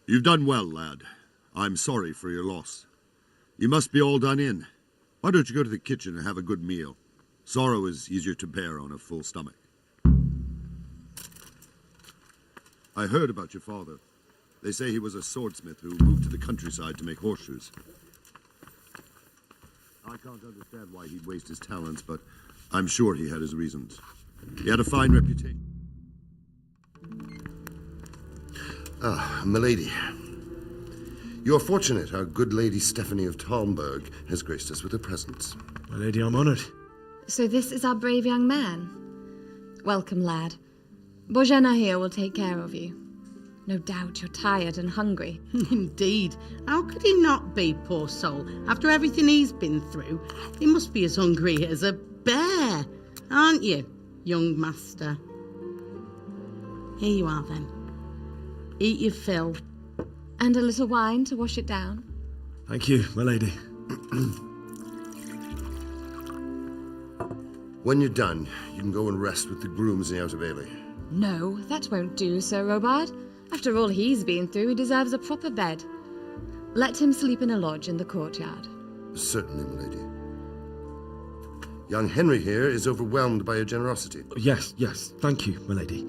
You've done well, lad. I'm sorry for your loss. You must be all done in. Why don't you go to the kitchen and have a good meal? Sorrow is easier to bear on a full stomach. I heard about your father. They say he was a swordsmith who moved to the countryside to make horseshoes. I can't understand why he'd waste his talents, but I'm sure he had his reasons. He had a fine reputation. Ah, milady. You're fortunate our good lady Stephanie of Talmberg has graced us with her presence. My lady, I'm honored. So this is our brave young man. Welcome, lad. Bozhena here will take care of you. No doubt you're tired and hungry. Indeed. How could he not be, poor soul? After everything he's been through, he must be as hungry as a bear, aren't you, young master? Here you are, then. Eat your fill. And a little wine to wash it down. Thank you, my lady. When you're done, you can go and rest with the grooms in the Outer Bailey. No, that won't do, Sir Robard. After all he's been through, he deserves a proper bed. Let him sleep in a lodge in the courtyard. Certainly, my lady. Young Henry here is overwhelmed by your generosity. Yes, thank you, my lady.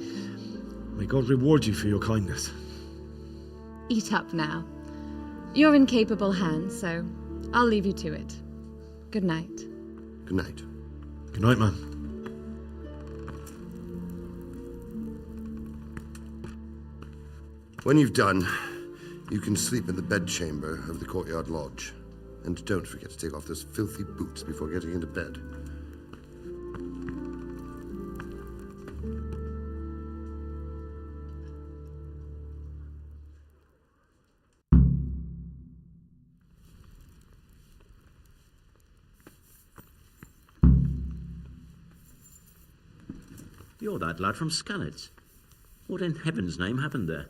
May God reward you for your kindness. Eat up now. You're in capable hands, so I'll leave you to it. Good night. Good night. Good night, ma'am. When you've done, you can sleep in the bedchamber of the courtyard lodge. And don't forget to take off those filthy boots before getting into bed. You're that lad from Skalitz. What in heaven's name happened there?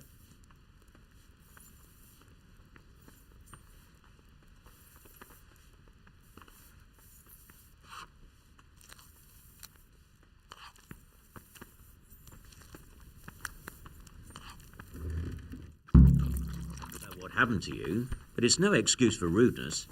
What happened to you, but it's no excuse for rudeness.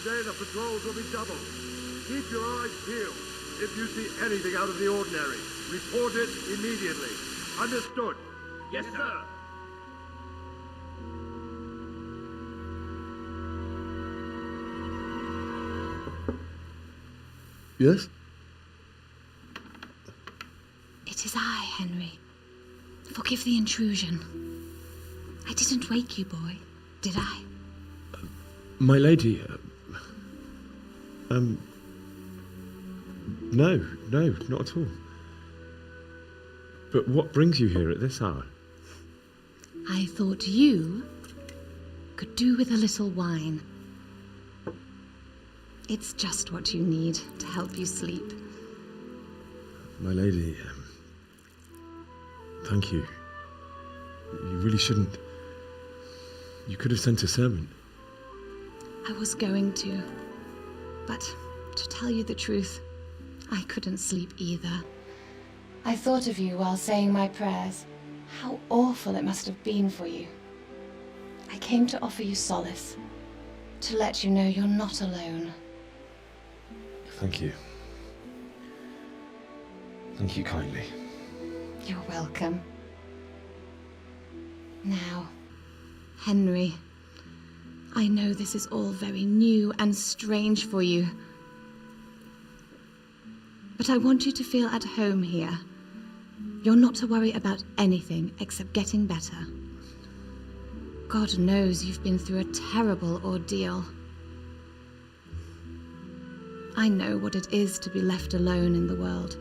day, the patrols will be doubled. Keep your eyes peeled. If you see anything out of the ordinary, report it immediately. Understood? Yes, sir. Yes? It is I, Henry. Forgive the intrusion. I didn't wake you, boy, did I? My lady, no, not at all. But what brings you here at this hour? I thought you could do with a little wine. It's just what you need to help you sleep. My lady, thank you. You really shouldn't. You could have sent a servant. I was going to, but to tell you the truth, I couldn't sleep either. I thought of you while saying my prayers. How awful it must have been for you. I came to offer you solace, to let you know you're not alone. Thank you. Thank you kindly. You're welcome. Now, Henry, I know this is all very new and strange for you, but I want you to feel at home here. You're not to worry about anything except getting better. God knows you've been through a terrible ordeal. I know what it is to be left alone in the world,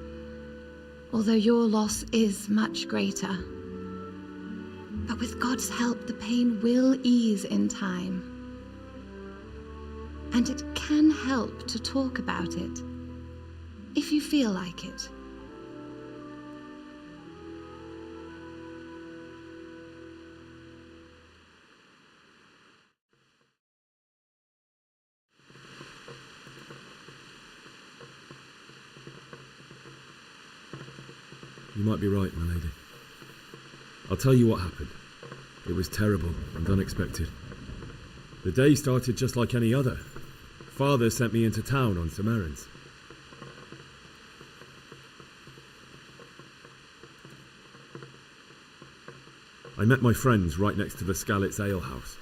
although your loss is much greater. But with God's help, the pain will ease in time. And it can help to talk about it, if you feel like it. You might be right, my lady. I'll tell you what happened. It was terrible and unexpected. The day started just like any other. Father sent me into town on some errands. I met my friends right next to the Skalitz alehouse.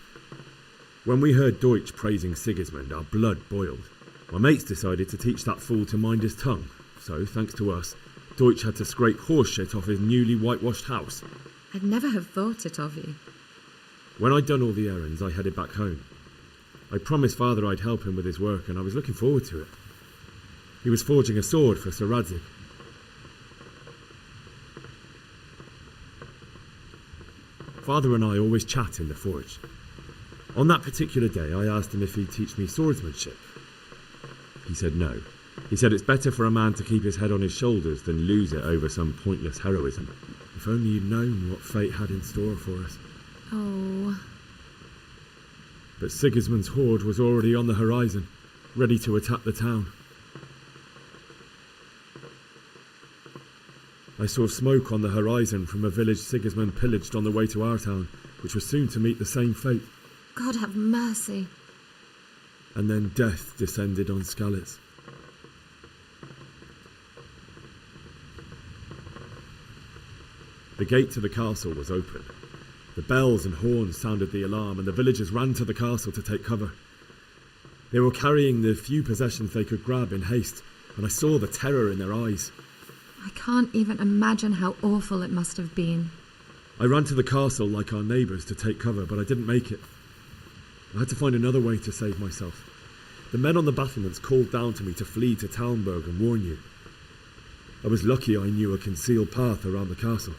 When we heard Deutsch praising Sigismund, our blood boiled. My mates decided to teach that fool to mind his tongue, so thanks to us, Deutsch had to scrape horse shit off his newly whitewashed house. I'd never have thought it of you. When I'd done all the errands, I headed back home. I promised Father I'd help him with his work, and I was looking forward to it. He was forging a sword for Sir Radzig. Father and I always chat in the forge. On that particular day, I asked him if he'd teach me swordsmanship. He said no. He said it's better for a man to keep his head on his shoulders than lose it over some pointless heroism. If only you'd known what fate had in store for us. Oh. But Sigismund's horde was already on the horizon, ready to attack the town. I saw smoke on the horizon from a village Sigismund pillaged on the way to our town, which was soon to meet the same fate. God have mercy. And then death descended on Skalitz. The gate to the castle was open. The bells and horns sounded the alarm, and the villagers ran to the castle to take cover. They were carrying the few possessions they could grab in haste, and I saw the terror in their eyes. I can't even imagine how awful it must have been. I ran to the castle like our neighbours to take cover, but I didn't make it. I had to find another way to save myself. The men on the battlements called down to me to flee to Talmberg and warn you. I was lucky I knew a concealed path around the castle.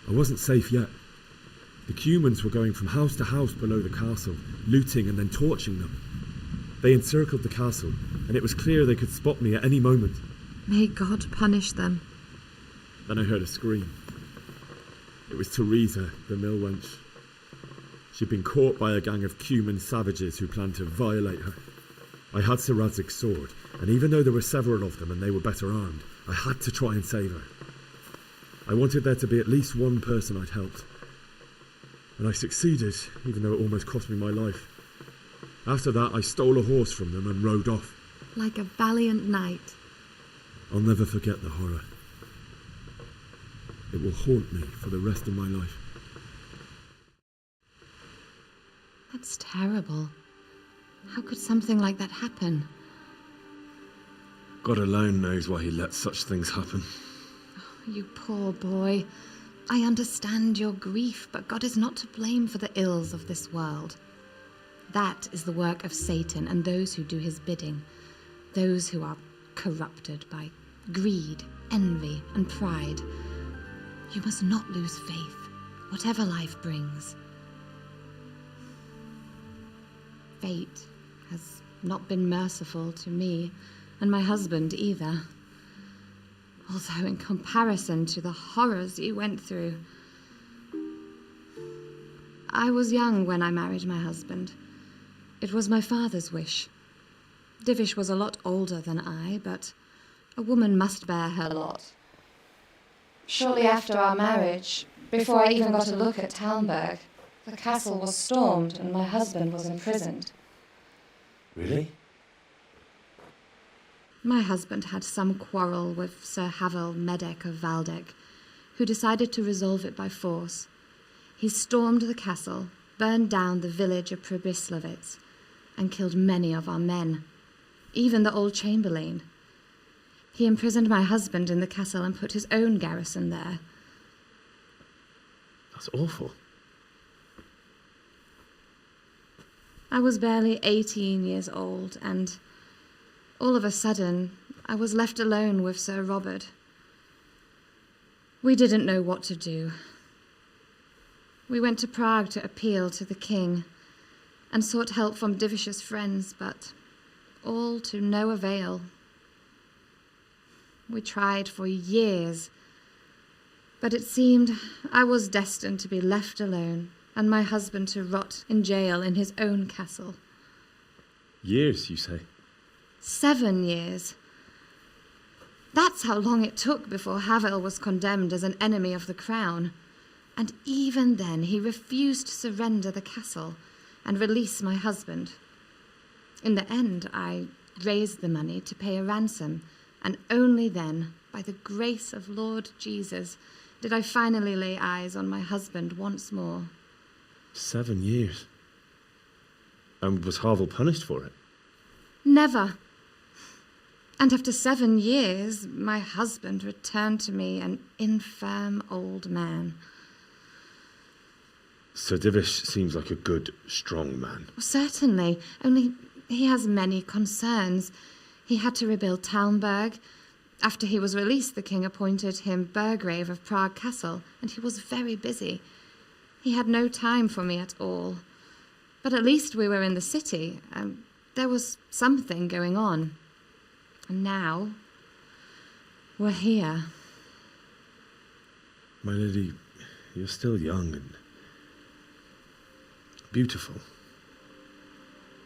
I wasn't safe yet. The Cumans were going from house to house below the castle, looting and then torching them. They encircled the castle, and it was clear they could spot me at any moment. May God punish them. Then I heard a scream. It was Teresa, the mill wench. She'd been caught by a gang of Cuman savages who planned to violate her. I had Sir Radzig's sword, and even though there were several of them and they were better armed, I had to try and save her. I wanted there to be at least one person I'd helped. And I succeeded, even though it almost cost me my life. After that, I stole a horse from them and rode off. Like a valiant knight. I'll never forget the horror. It will haunt me for the rest of my life. That's terrible. How could something like that happen? God alone knows why he lets such things happen. Oh, you poor boy. I understand your grief, but God is not to blame for the ills of this world. That is the work of Satan and those who do his bidding, those who are corrupted by greed, envy, and pride. You must not lose faith, whatever life brings. Fate has not been merciful to me, and my husband either. Although in comparison to the horrors you went through. I was young when I married my husband. It was my father's wish. Divish was a lot older than I, but a woman must bear her lot. Shortly after our marriage, before I even got a look at Talmberg, the castle was stormed and my husband was imprisoned. Really? My husband had some quarrel with Sir Havel Medek of Valdek, who decided to resolve it by force. He stormed the castle, burned down the village of Pribyslavitz, and killed many of our men, even the old chamberlain. He imprisoned my husband in the castle and put his own garrison there. That's awful. I was barely 18 years old, and all of a sudden, I was left alone with Sir Robert. We didn't know what to do. We went to Prague to appeal to the king and sought help from Divish's friends, but all to no avail. We tried for years, but it seemed I was destined to be left alone and my husband to rot in jail in his own castle. Years, you say? 7 years. That's how long it took before Havel was condemned as an enemy of the crown. And even then he refused to surrender the castle and release my husband. In the end, I raised the money to pay a ransom, and only then, by the grace of Lord Jesus, did I finally lay eyes on my husband once more. 7 years? And was Havel punished for it? Never. And after 7 years, my husband returned to me an infirm old man. Sir Divish seems like a good, strong man. Certainly, only he has many concerns. He had to rebuild Talmberg. After he was released, the king appointed him Burgrave of Prague Castle, and he was very busy. He had no time for me at all. But at least we were in the city, and there was something going on. And now, we're here. My lady, you're still young and beautiful.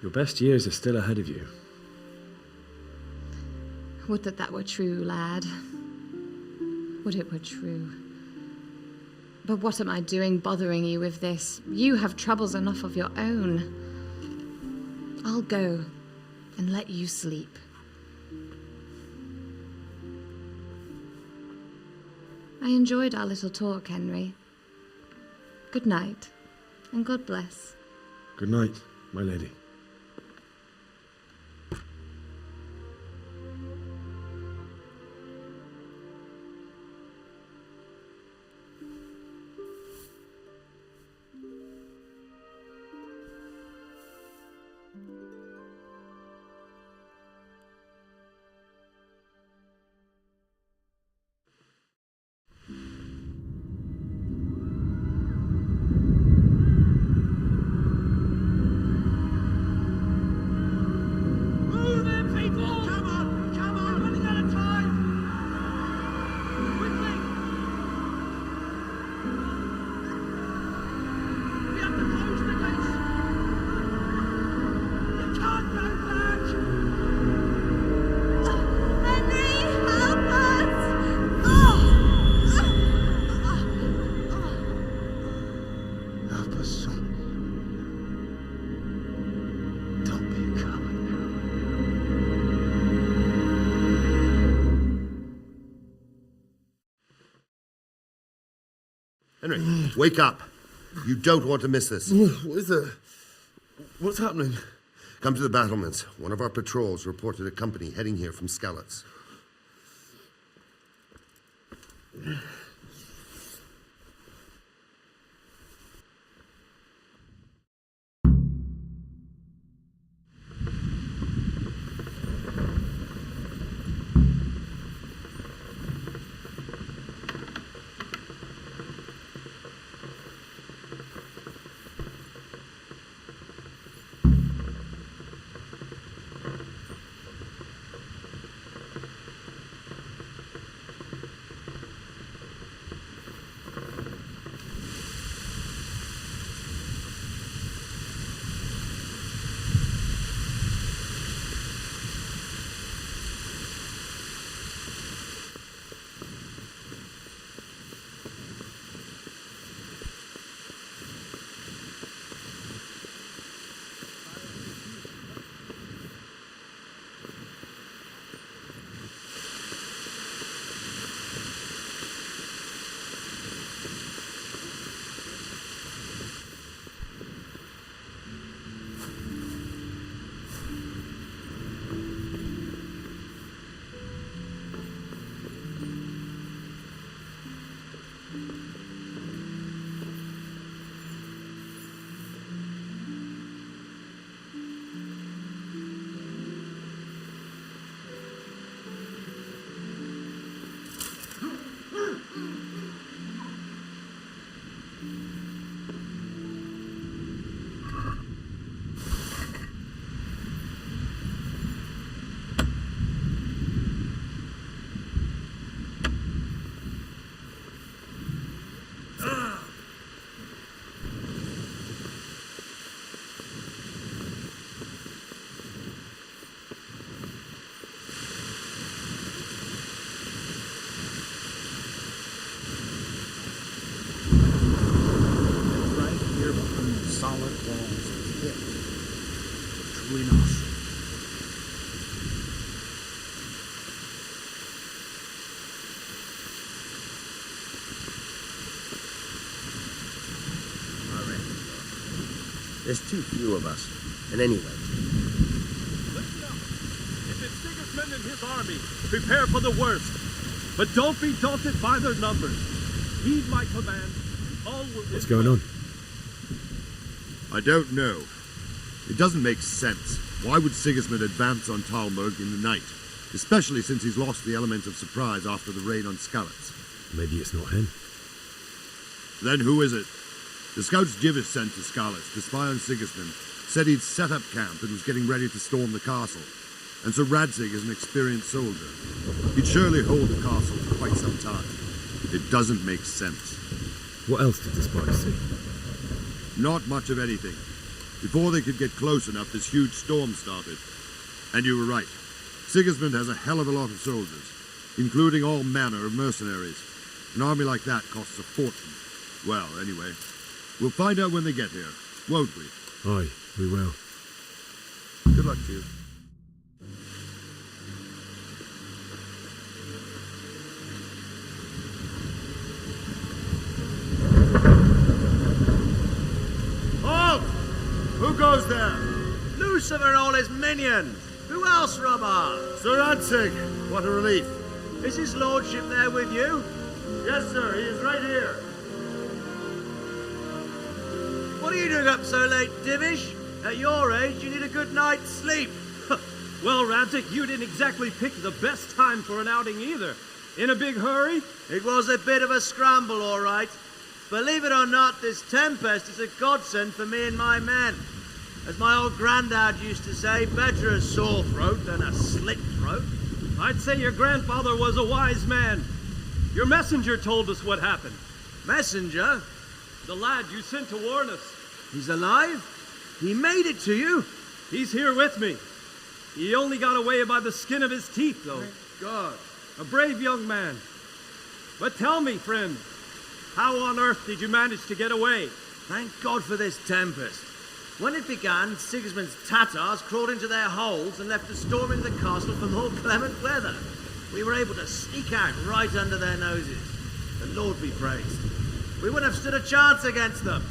Your best years are still ahead of you. Would that were true, lad. Would it were true. But what am I doing bothering you with this? You have troubles enough of your own. I'll go and let you sleep. I enjoyed our little talk, Henry. Good night, and God bless. Good night, my lady. Henry, wake up. You don't want to miss this. What is it? What's happening? Come to the battlements. One of our patrols reported a company heading here from Skalitz. There's too few of us. And anyway. Listen up. If it's Sigismund and his army, prepare for the worst. But don't be daunted by their numbers. Heed my command. All will. What's going on? I don't know. It doesn't make sense. Why would Sigismund advance on Talmberg in the night? Especially since he's lost the element of surprise after the raid on Skalitz. Maybe it's not him. Then who is it? The scouts Jivis sent to Skalitz to spy on Sigismund said he'd set up camp and was getting ready to storm the castle. And so Radzig is an experienced soldier. He'd surely hold the castle for quite some time. It doesn't make sense. What else did the spies see? Not much of anything. Before they could get close enough, this huge storm started. And you were right. Sigismund has a hell of a lot of soldiers, including all manner of mercenaries. An army like that costs a fortune. Well, anyway, we'll find out when they get here, won't we? Aye, we will. Good luck to you. Halt! Who goes there? Lucifer and all his minions. Who else, Robber? Sir Radzig, what a relief. Is his lordship there with you? Yes, sir, he is right here. What are you doing up so late, Divish? At your age, you need a good night's sleep. Well, Radzig, you didn't exactly pick the best time for an outing either. In a big hurry? It was a bit of a scramble, all right. Believe it or not, this tempest is a godsend for me and my men. As my old granddad used to say, better a sore throat than a slit throat. I'd say your grandfather was a wise man. Your messenger told us what happened. Messenger? The lad you sent to warn us. He's alive? He made it to you? He's here with me. He only got away by the skin of his teeth, though. Thank God. A brave young man. But tell me, friend, how on earth did you manage to get away? Thank God for this tempest. When it began, Sigismund's Tatars crawled into their holes and left us storming the castle for more clement weather. We were able to sneak out right under their noses. The Lord be praised. We wouldn't have stood a chance against them.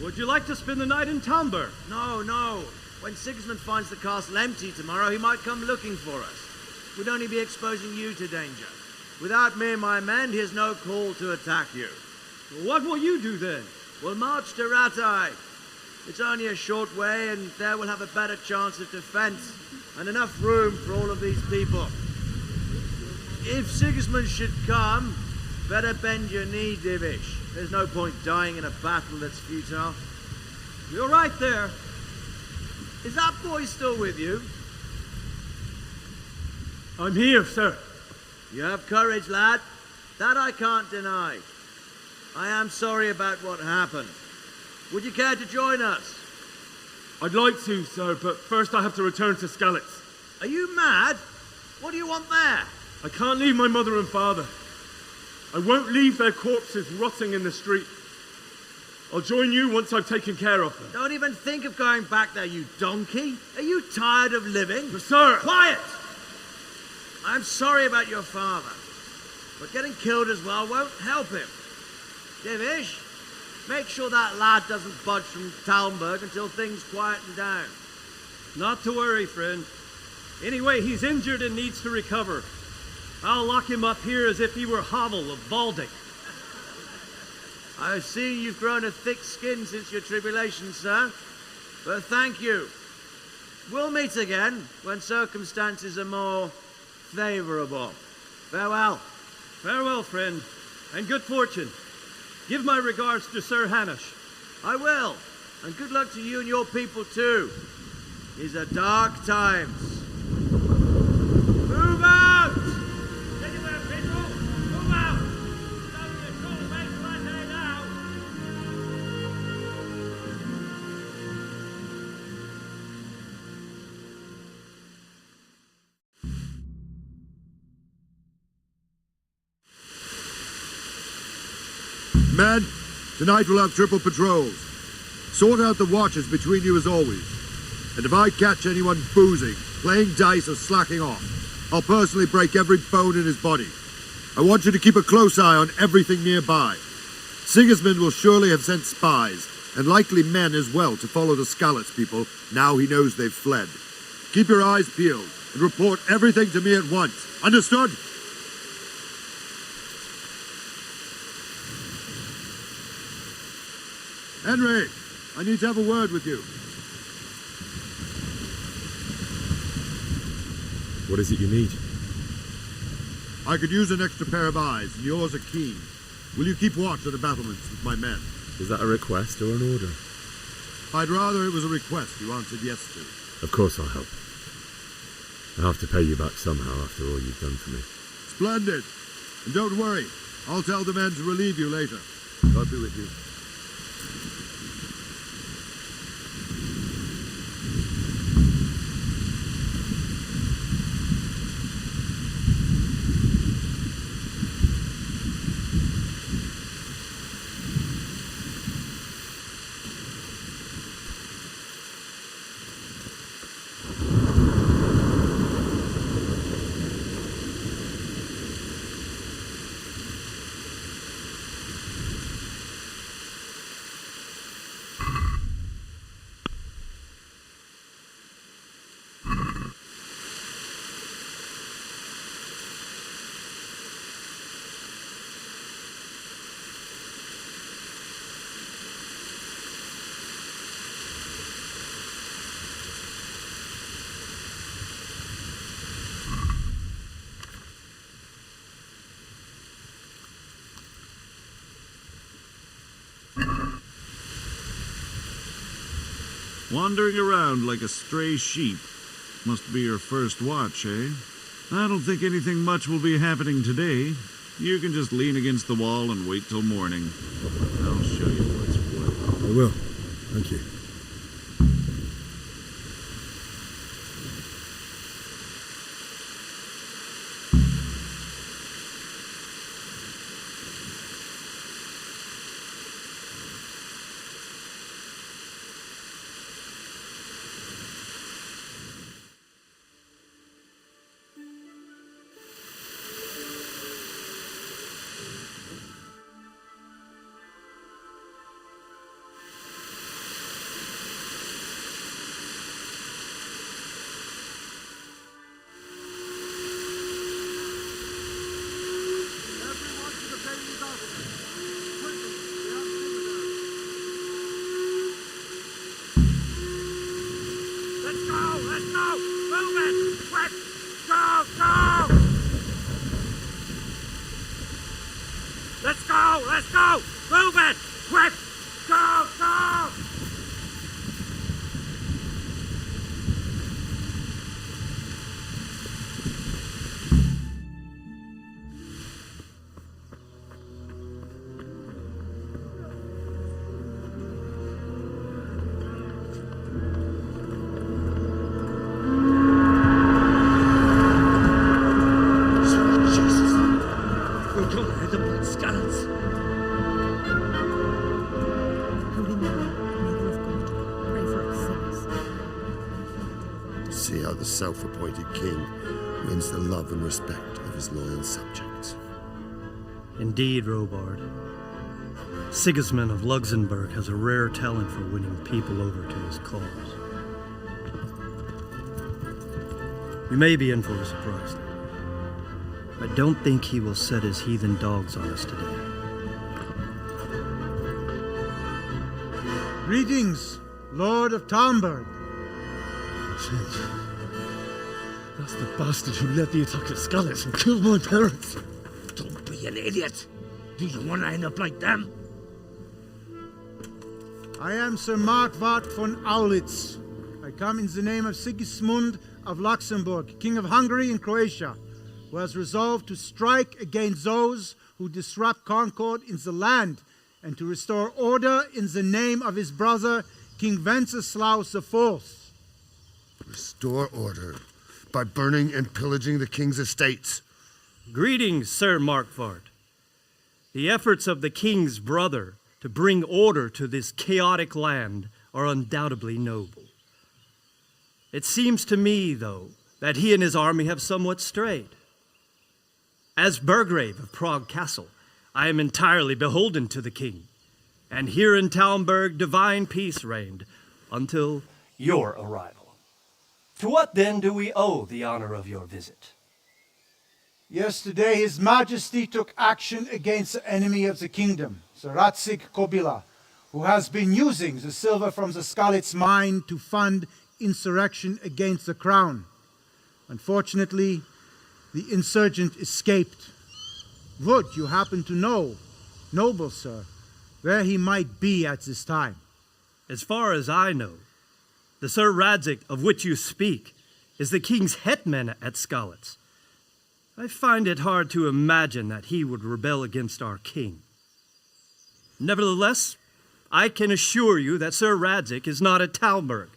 Would you like to spend the night in Talmberg? No, no. When Sigismund finds the castle empty tomorrow, he might come looking for us. We'd only be exposing you to danger. Without me and my men, he has no call to attack you. What will you do then? We'll march to Ratai. It's only a short way, and there we'll have a better chance of defense and enough room for all of these people. If Sigismund should come, better bend your knee, Divish. There's no point dying in a battle that's futile. You're right there. Is that boy still with you? I'm here, sir. You have courage, lad. That I can't deny. I am sorry about what happened. Would you care to join us? I'd like to, sir, but first I have to return to Skalitz. Are you mad? What do you want there? I can't leave my mother and father. I won't leave their corpses rotting in the street. I'll join you once I've taken care of them. Don't even think of going back there, you donkey. Are you tired of living? But sir! Quiet! I'm sorry about your father, but getting killed as well won't help him. Divish, make sure that lad doesn't budge from Talmberg until things quieten down. Not to worry, friend. Anyway, he's injured and needs to recover. I'll lock him up here as if he were Havel of Baldic. I've seen you've grown a thick skin since your tribulation, sir. But thank you. We'll meet again when circumstances are more favorable. Farewell. Farewell, friend, and good fortune. Give my regards to Sir Hanush. I will. And good luck to you and your people, too. These are dark times. Move out! Anywhere, people! Move out! It's only a short way to Ratai now. Men, tonight we'll have triple patrols. Sort out the watches between you as always. And if I catch anyone boozing, playing dice or slacking off, I'll personally break every bone in his body. I want you to keep a close eye on everything nearby. Sigismund will surely have sent spies, and likely men as well, to follow the Skalitz people now he knows they've fled. Keep your eyes peeled and report everything to me at once. Understood? Henry, I need to have a word with you. What is it you need? I could use an extra pair of eyes, and yours are keen. Will you keep watch at the battlements with my men? Is that a request or an order? I'd rather it was a request you answered yes to. Of course I'll help. I'll have to pay you back somehow after all you've done for me. Splendid. And don't worry, I'll tell the men to relieve you later. God be with you. Wandering around like a stray sheep. Must be your first watch, eh? I don't think anything much will be happening today. You can just lean against the wall and wait till morning. I'll show you what's what. I will. Thank you. Let's go! Let's go! Move it! Quick! Go! Go! See how the self-appointed king wins the love and respect of his loyal subjects. Indeed, Robard. Sigismund of Luxembourg has a rare talent for winning people over to his cause. We may be in for a surprise, though. I don't think he will set his heathen dogs on us today. Greetings, Lord of Talmberg. That's the bastard who led the attack at Skalitz and killed my parents. Don't be an idiot. Do you want to end up like them? I am Sir Markwart von Aulitz. I come in the name of Sigismund of Luxembourg, King of Hungary and Croatia, who has resolved to strike against those who disrupt concord in the land and to restore order in the name of his brother, King Wenceslaus IV. Restore order by burning and pillaging the king's estates. Greetings, Sir Markwart. The efforts of the king's brother to bring order to this chaotic land are undoubtedly noble. It seems to me, though, that he and his army have somewhat strayed. As Burgrave of Prague Castle, I am entirely beholden to the king, and here in Talmberg divine peace reigned until your arrival. To what then do we owe the honor of your visit? Yesterday His Majesty took action against the enemy of the kingdom, the Ratsig Kobila, who has been using the silver from the Skalitz mine to fund insurrection against the crown. Unfortunately, the insurgent escaped. Would you happen to know, noble sir, where he might be at this time? As far as I know, the Sir Radzik of which you speak is the king's hetman at Skalitz. I find it hard to imagine that he would rebel against our king. Nevertheless, I can assure you that Sir Radzik is not at Talmberg.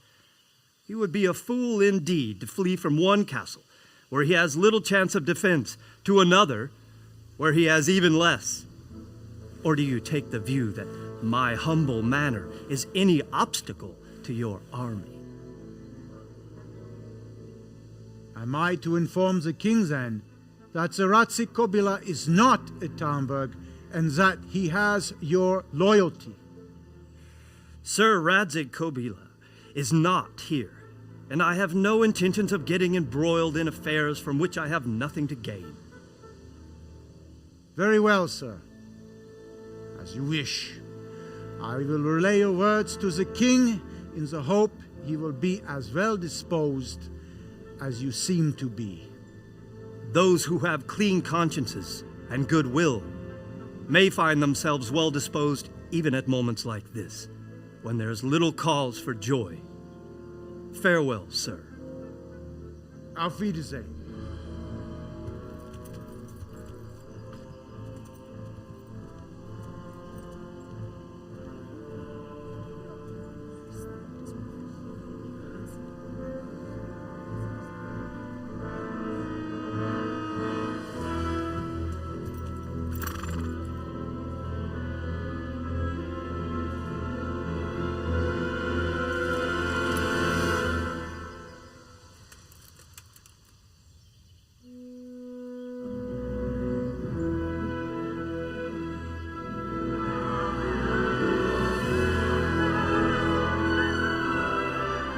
He would be a fool indeed to flee from one castle, where he has little chance of defense, to another, where he has even less. Or do you take the view that my humble manner is any obstacle to your army? Am I to inform the king then that the Ratsig Kobila is not at Talmberg and that he has your loyalty? Sir Radzik Kobila is not here, and I have no intentions of getting embroiled in affairs from which I have nothing to gain. Very well, sir. As you wish. I will relay your words to the king in the hope he will be as well disposed as you seem to be. Those who have clean consciences and goodwill may find themselves well disposed even at moments like this, when there is little cause for joy. Farewell, sir. Auf Wiedersehen.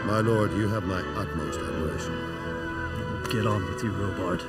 My lord, you have my utmost admiration. Get on with you, Robard.